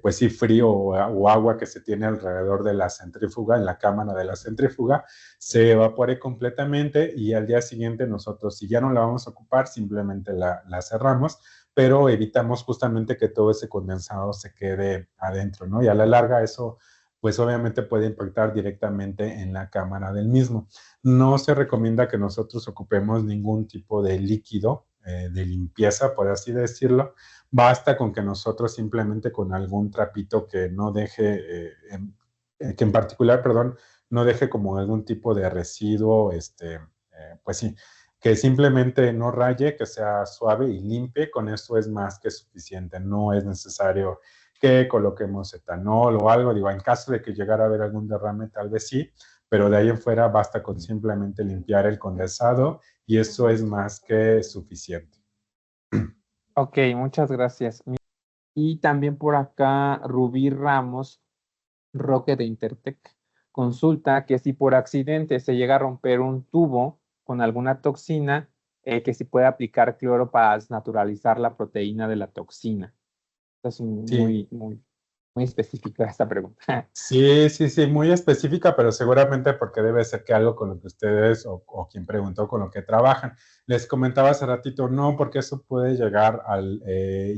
A: pues sí, frío o agua que se tiene alrededor de la centrífuga, en la cámara de la centrífuga, se evapore completamente y al día siguiente nosotros, si ya no la vamos a ocupar, simplemente la cerramos, pero evitamos justamente que todo ese condensado se quede adentro, ¿no? Y a la larga eso pues obviamente puede impactar directamente en la cámara del mismo. No se recomienda que nosotros ocupemos ningún tipo de líquido de limpieza, por así decirlo. Basta con que nosotros simplemente con algún trapito que no deje, que en particular, perdón, no deje como algún tipo de residuo, pues sí, que simplemente no raye, que sea suave y limpie, con eso es más que suficiente. No es necesario que coloquemos etanol o algo, digo, en caso de que llegara a haber algún derrame, tal vez sí, pero de ahí en fuera basta con simplemente limpiar el condensado y eso es más que suficiente.
B: Ok, muchas gracias. Y también por acá Rubí Ramos Roque de Intertech consulta que si por accidente se llega a romper un tubo con alguna toxina, que si puede aplicar cloro para desnaturalizar la proteína de la toxina. Es
A: Sí,
B: muy específica esta pregunta.
A: sí, muy específica, pero seguramente porque debe ser que algo con lo que ustedes o quien preguntó con lo que trabajan. Les comentaba hace ratito, no, porque eso puede llegar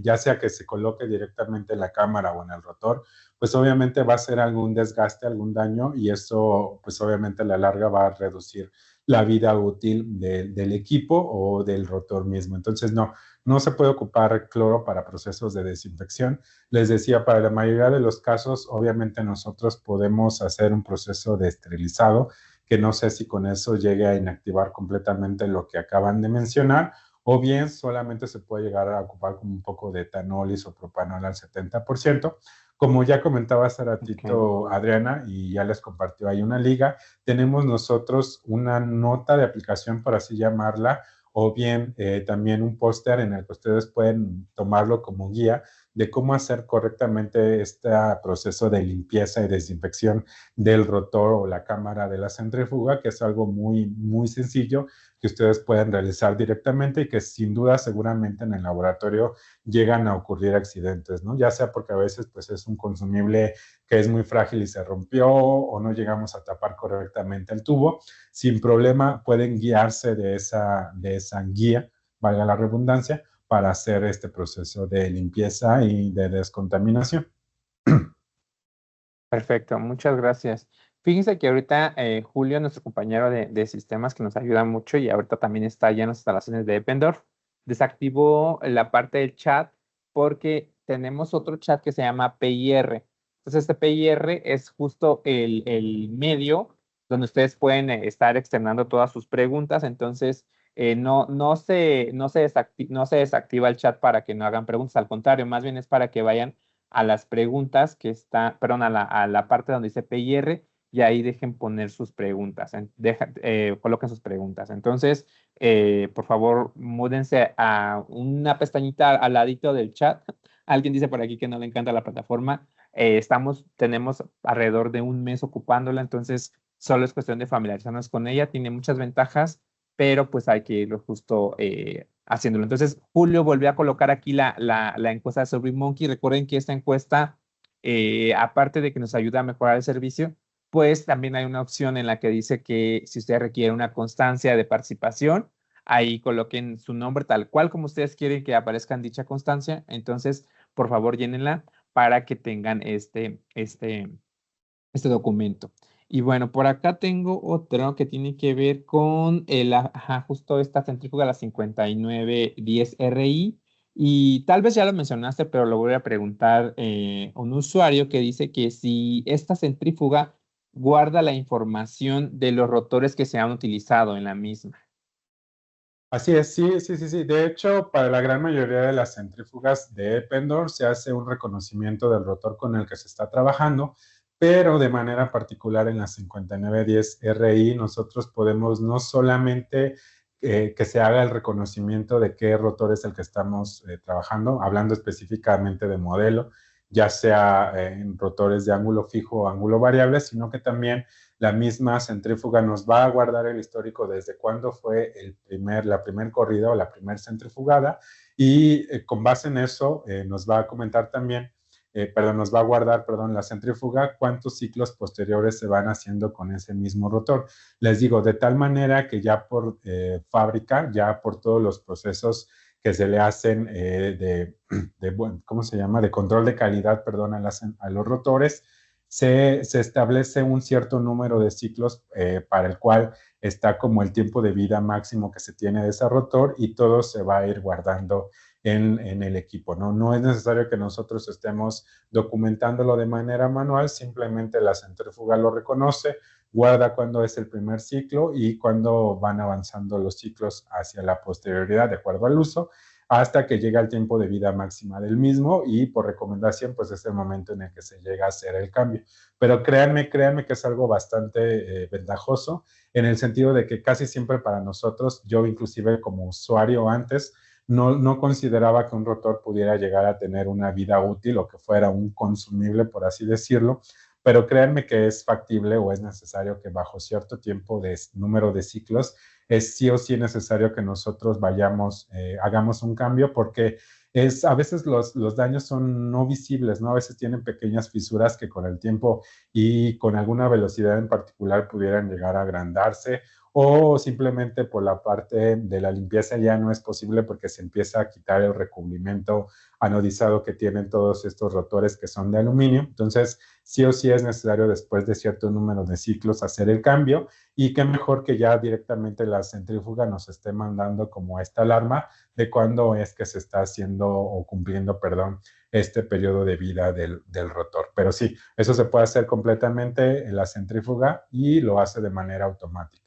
A: ya sea que se coloque directamente en la cámara o en el rotor, pues obviamente va a ser algún desgaste, algún daño y eso pues obviamente a la larga va a reducir la vida útil del equipo o del rotor mismo. Entonces, no se puede ocupar cloro para procesos de desinfección. Les decía, para la mayoría de los casos, obviamente nosotros podemos hacer un proceso de esterilizado, que no sé si con eso llegue a inactivar completamente lo que acaban de mencionar, o bien solamente se puede llegar a ocupar como un poco de etanol isopropanol al 70%. Como ya comentaba hace
B: Okay.
A: ratito Adriana, y ya les compartió ahí una liga, tenemos nosotros una nota de aplicación, por así llamarla, o bien también un póster en el que ustedes pueden tomarlo como guía de cómo hacer correctamente este proceso de limpieza y desinfección del rotor o la cámara de la centrífuga, que es algo muy sencillo que ustedes pueden realizar directamente y que sin duda seguramente en el laboratorio llegan a ocurrir accidentes, ¿no? Ya sea porque a veces pues es un consumible que es muy frágil y se rompió o no llegamos a tapar correctamente el tubo, sin problema pueden guiarse de esa guía, valga la redundancia, para hacer este proceso de limpieza y de descontaminación.
B: Perfecto, muchas gracias. Fíjense que ahorita Julio, nuestro compañero de sistemas que nos ayuda mucho y ahorita también está ya en las instalaciones de Eppendorf, desactivó la parte del chat porque tenemos otro chat que se llama PIR. Entonces, este PIR es justo el medio donde ustedes pueden estar externando todas sus preguntas. Entonces, no se desactiva el chat para que no hagan preguntas. Al contrario, más bien es para que vayan a las preguntas que está, perdón, a la parte donde dice PIR y ahí dejen poner sus preguntas, coloquen sus preguntas. Entonces, por favor, múdense a una pestañita al ladito del chat. Alguien dice por aquí que no le encanta la plataforma. Tenemos alrededor de un mes ocupándola, entonces solo es cuestión de familiarizarnos con ella. Tiene muchas ventajas, pero pues hay que irlo justo haciéndolo. Entonces, Julio volvió a colocar aquí la encuesta de SurveyMonkey. Recuerden que esta encuesta, aparte de que nos ayuda a mejorar el servicio, pues también hay una opción en la que dice que si usted requiere una constancia de participación, ahí coloquen su nombre tal cual como ustedes quieren que aparezca en dicha constancia. Entonces, por favor, llénenla para que tengan este documento. Y bueno, por acá tengo otro que tiene que ver con justo esta centrífuga, la 5910RI. Y tal vez ya lo mencionaste, pero lo voy a preguntar a un usuario que dice que si esta centrífuga guarda la información de los rotores que se han utilizado en la misma.
A: Así es, sí, sí, sí, sí. De hecho, para la gran mayoría de las centrífugas de Eppendorf se hace un reconocimiento del rotor con el que se está trabajando, pero de manera particular en la 5910 RI nosotros podemos no solamente que se haga el reconocimiento de qué rotor es el que estamos trabajando, hablando específicamente de modelo, ya sea en rotores de ángulo fijo o ángulo variable, sino que también la misma centrífuga nos va a guardar el histórico desde cuándo fue la primer corrida o la primer centrifugada y con base en eso nos va a comentar también, nos va a guardar, perdón, la centrífuga, cuántos ciclos posteriores se van haciendo con ese mismo rotor. Les digo, de tal manera que ya por fábrica, ya por todos los procesos que se le hacen ¿cómo se llama? De control de calidad, perdón, a los rotores, se establece un cierto número de ciclos para el cual está como el tiempo de vida máximo que se tiene de ese rotor y todo se va a ir guardando en el equipo, ¿no? No es necesario que nosotros estemos documentándolo de manera manual, simplemente la centrífuga lo reconoce, guarda cuándo es el primer ciclo y cuándo van avanzando los ciclos hacia la posterioridad de acuerdo al uso hasta que llega el tiempo de vida máxima del mismo y por recomendación, pues es el momento en el que se llega a hacer el cambio. Pero créanme que es algo bastante ventajoso en el sentido de que casi siempre para nosotros, yo inclusive como usuario antes, no consideraba que un rotor pudiera llegar a tener una vida útil o que fuera un consumible, por así decirlo, pero créanme que es factible o es necesario que bajo cierto tiempo de número de ciclos es sí o sí necesario que nosotros hagamos un cambio porque a veces los daños son no visibles, ¿no? A veces tienen pequeñas fisuras que con el tiempo y con alguna velocidad en particular pudieran llegar a agrandarse o simplemente por la parte de la limpieza ya no es posible porque se empieza a quitar el recubrimiento anodizado que tienen todos estos rotores que son de aluminio. Entonces, sí o sí es necesario después de cierto número de ciclos hacer el cambio y qué mejor que ya directamente la centrífuga nos esté mandando como esta alarma de cuándo es que se está haciendo o cumpliendo, perdón, este periodo de vida del rotor. Pero sí, eso se puede hacer completamente en la centrífuga y lo hace de manera automática.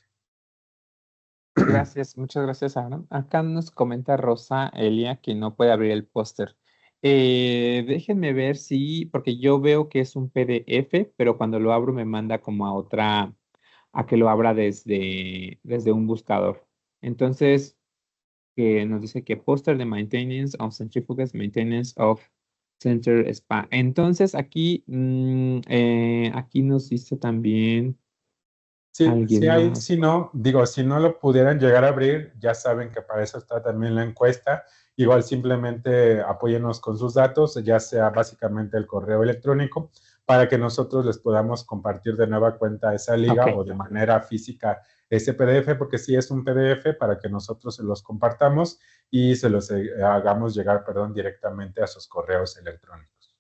B: Gracias, muchas gracias, Aaron. Acá nos comenta Rosa Elia que no puede abrir el póster. Déjenme ver si, porque yo veo que es un PDF, pero cuando lo abro me manda como a que lo abra desde un buscador. Entonces, que nos dice que póster de maintenance of centrifuges, maintenance of center spa. Entonces, aquí nos dice también
A: Sí, sí
B: alguien
A: hay,
B: más.
A: si no, digo, si no lo pudieran llegar a abrir, ya saben que para eso está también la encuesta. Igual simplemente apóyenos con sus datos, ya sea básicamente el correo electrónico, para que nosotros les podamos compartir de nueva cuenta esa liga
B: Ok.
A: o de manera física ese PDF, porque sí es un PDF para que nosotros se los compartamos y se los hagamos llegar, perdón, directamente a sus correos electrónicos.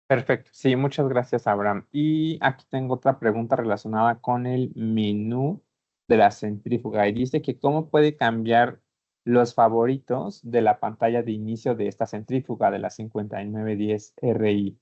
B: Perfecto. Sí, muchas gracias, Abraham. Y aquí tengo otra pregunta relacionada con el menú de la centrífuga. Y dice que cómo puede cambiar los favoritos de la pantalla de inicio de esta centrífuga de la 5910 RI.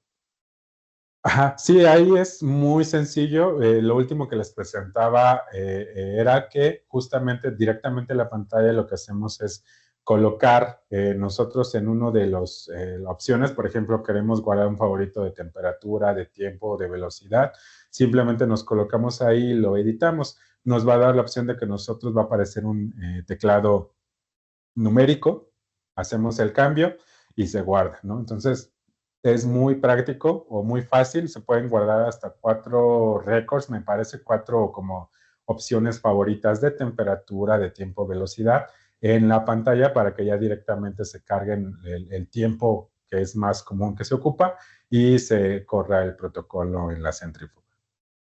A: Ajá, sí, ahí es muy sencillo. Lo último que les presentaba era que justamente directamente en la pantalla lo que hacemos es colocar nosotros en uno de las opciones, por ejemplo, queremos guardar un favorito de temperatura, de tiempo, de velocidad, simplemente nos colocamos ahí y lo editamos. Nos va a dar la opción de que nosotros va a aparecer un teclado numérico, hacemos el cambio y se guarda, ¿no? Entonces, es muy práctico o muy fácil, se pueden guardar hasta 4 récords, me parece, 4 como opciones favoritas de temperatura, de tiempo, velocidad en la pantalla para que ya directamente se carguen el tiempo que es más común que se ocupa y se corra el protocolo en la centrífuga.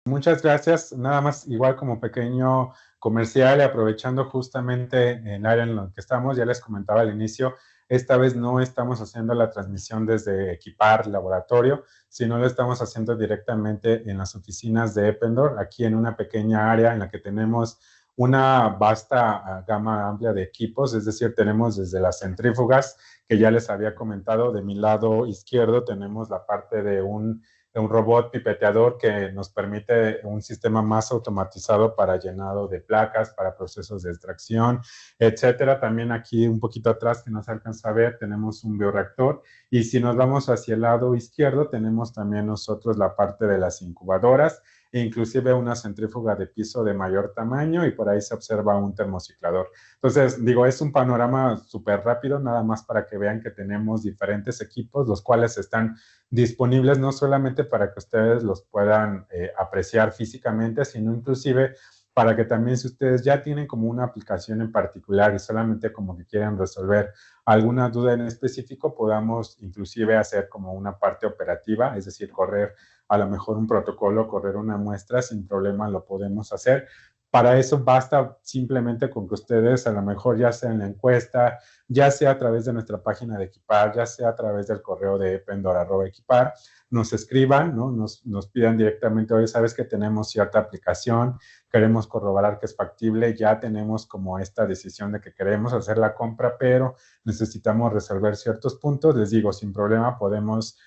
A: Muchas gracias. Nada más, igual como pequeño comercial, y aprovechando justamente el área en la que estamos, ya les comentaba al inicio, esta vez no estamos haciendo la transmisión desde Equipar Laboratorio, sino lo estamos haciendo directamente en las oficinas de Eppendorf, aquí en una pequeña área en la que tenemos una vasta gama amplia de equipos, es decir, tenemos desde las centrífugas, que ya les había comentado, de mi lado izquierdo tenemos la parte de un robot pipeteador que nos permite un sistema más automatizado para llenado de placas, para procesos de extracción, etcétera. También aquí un poquito atrás que no se alcanza a ver tenemos un bioreactor y si nos vamos hacia el lado izquierdo tenemos también nosotros la parte de las incubadoras e inclusive una centrífuga de piso de mayor tamaño y por ahí se observa un termociclador. Entonces, digo, es un panorama súper rápido, nada más para que vean que tenemos diferentes equipos, los cuales están disponibles no solamente para que ustedes los puedan apreciar físicamente, sino inclusive para que también si ustedes ya tienen como una aplicación en particular y solamente como que quieren resolver alguna duda en específico, podamos inclusive hacer como una parte operativa, es decir, correr a lo mejor un protocolo, correr una muestra, sin problema lo podemos hacer. Para eso basta simplemente con que ustedes a lo mejor ya sea en la encuesta, ya sea a través de nuestra página de Equipar, ya sea a través del correo de ependor@equipar, nos escriban, ¿no? Nos pidan directamente, oye, sabes que tenemos cierta aplicación, queremos corroborar que es factible, ya tenemos como esta decisión de que queremos hacer la compra, pero necesitamos resolver ciertos puntos, les digo, sin problema podemos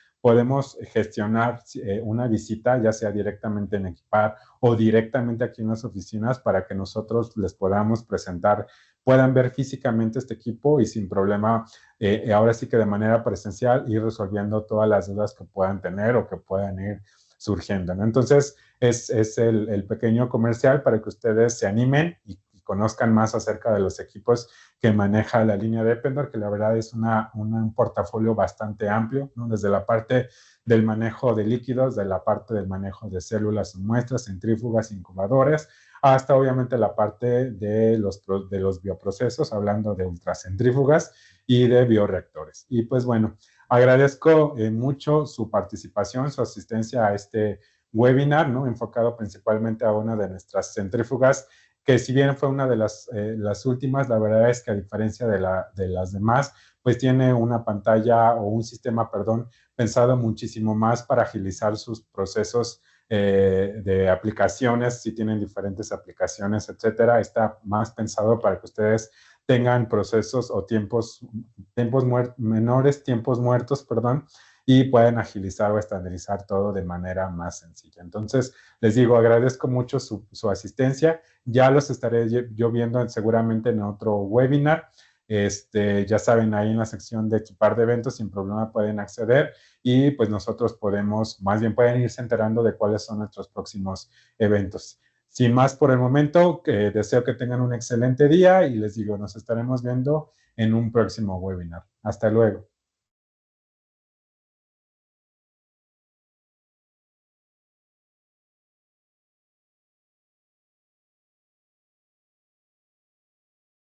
A: gestionar una visita, ya sea directamente en Equipar o directamente aquí en las oficinas para que nosotros les podamos presentar, puedan ver físicamente este equipo y sin problema, ahora sí que de manera presencial, ir resolviendo todas las dudas que puedan tener o que puedan ir surgiendo, ¿no? Entonces, es el pequeño comercial para que ustedes se animen y conozcan más acerca de los equipos que maneja la línea de Eppendorf, que la verdad es un portafolio bastante amplio, ¿no? Desde la parte del manejo de líquidos, de la parte del manejo de células y muestras, centrífugas, incubadoras, hasta obviamente la parte de los bioprocesos, hablando de ultracentrífugas y de bioreactores. Y pues bueno, agradezco mucho su participación, su asistencia a este webinar, ¿no? Enfocado principalmente a una de nuestras centrífugas que si bien fue una de las últimas, la verdad es que a diferencia de las demás, pues tiene una pantalla o un sistema, perdón, pensado muchísimo más para agilizar sus procesos de aplicaciones, si tienen diferentes aplicaciones, etcétera, está más pensado para que ustedes tengan procesos o menores tiempos muertos, perdón, y pueden agilizar o estandarizar todo de manera más sencilla. Entonces, les digo, agradezco mucho su asistencia. Ya los estaré yo viendo seguramente en otro webinar. Ya saben, ahí en la sección de equipar de eventos, sin problema pueden acceder y pues nosotros podemos, más bien pueden irse enterando de cuáles son nuestros próximos eventos. Sin más por el momento, deseo que tengan un excelente día y les digo, nos estaremos viendo en un próximo webinar. Hasta luego.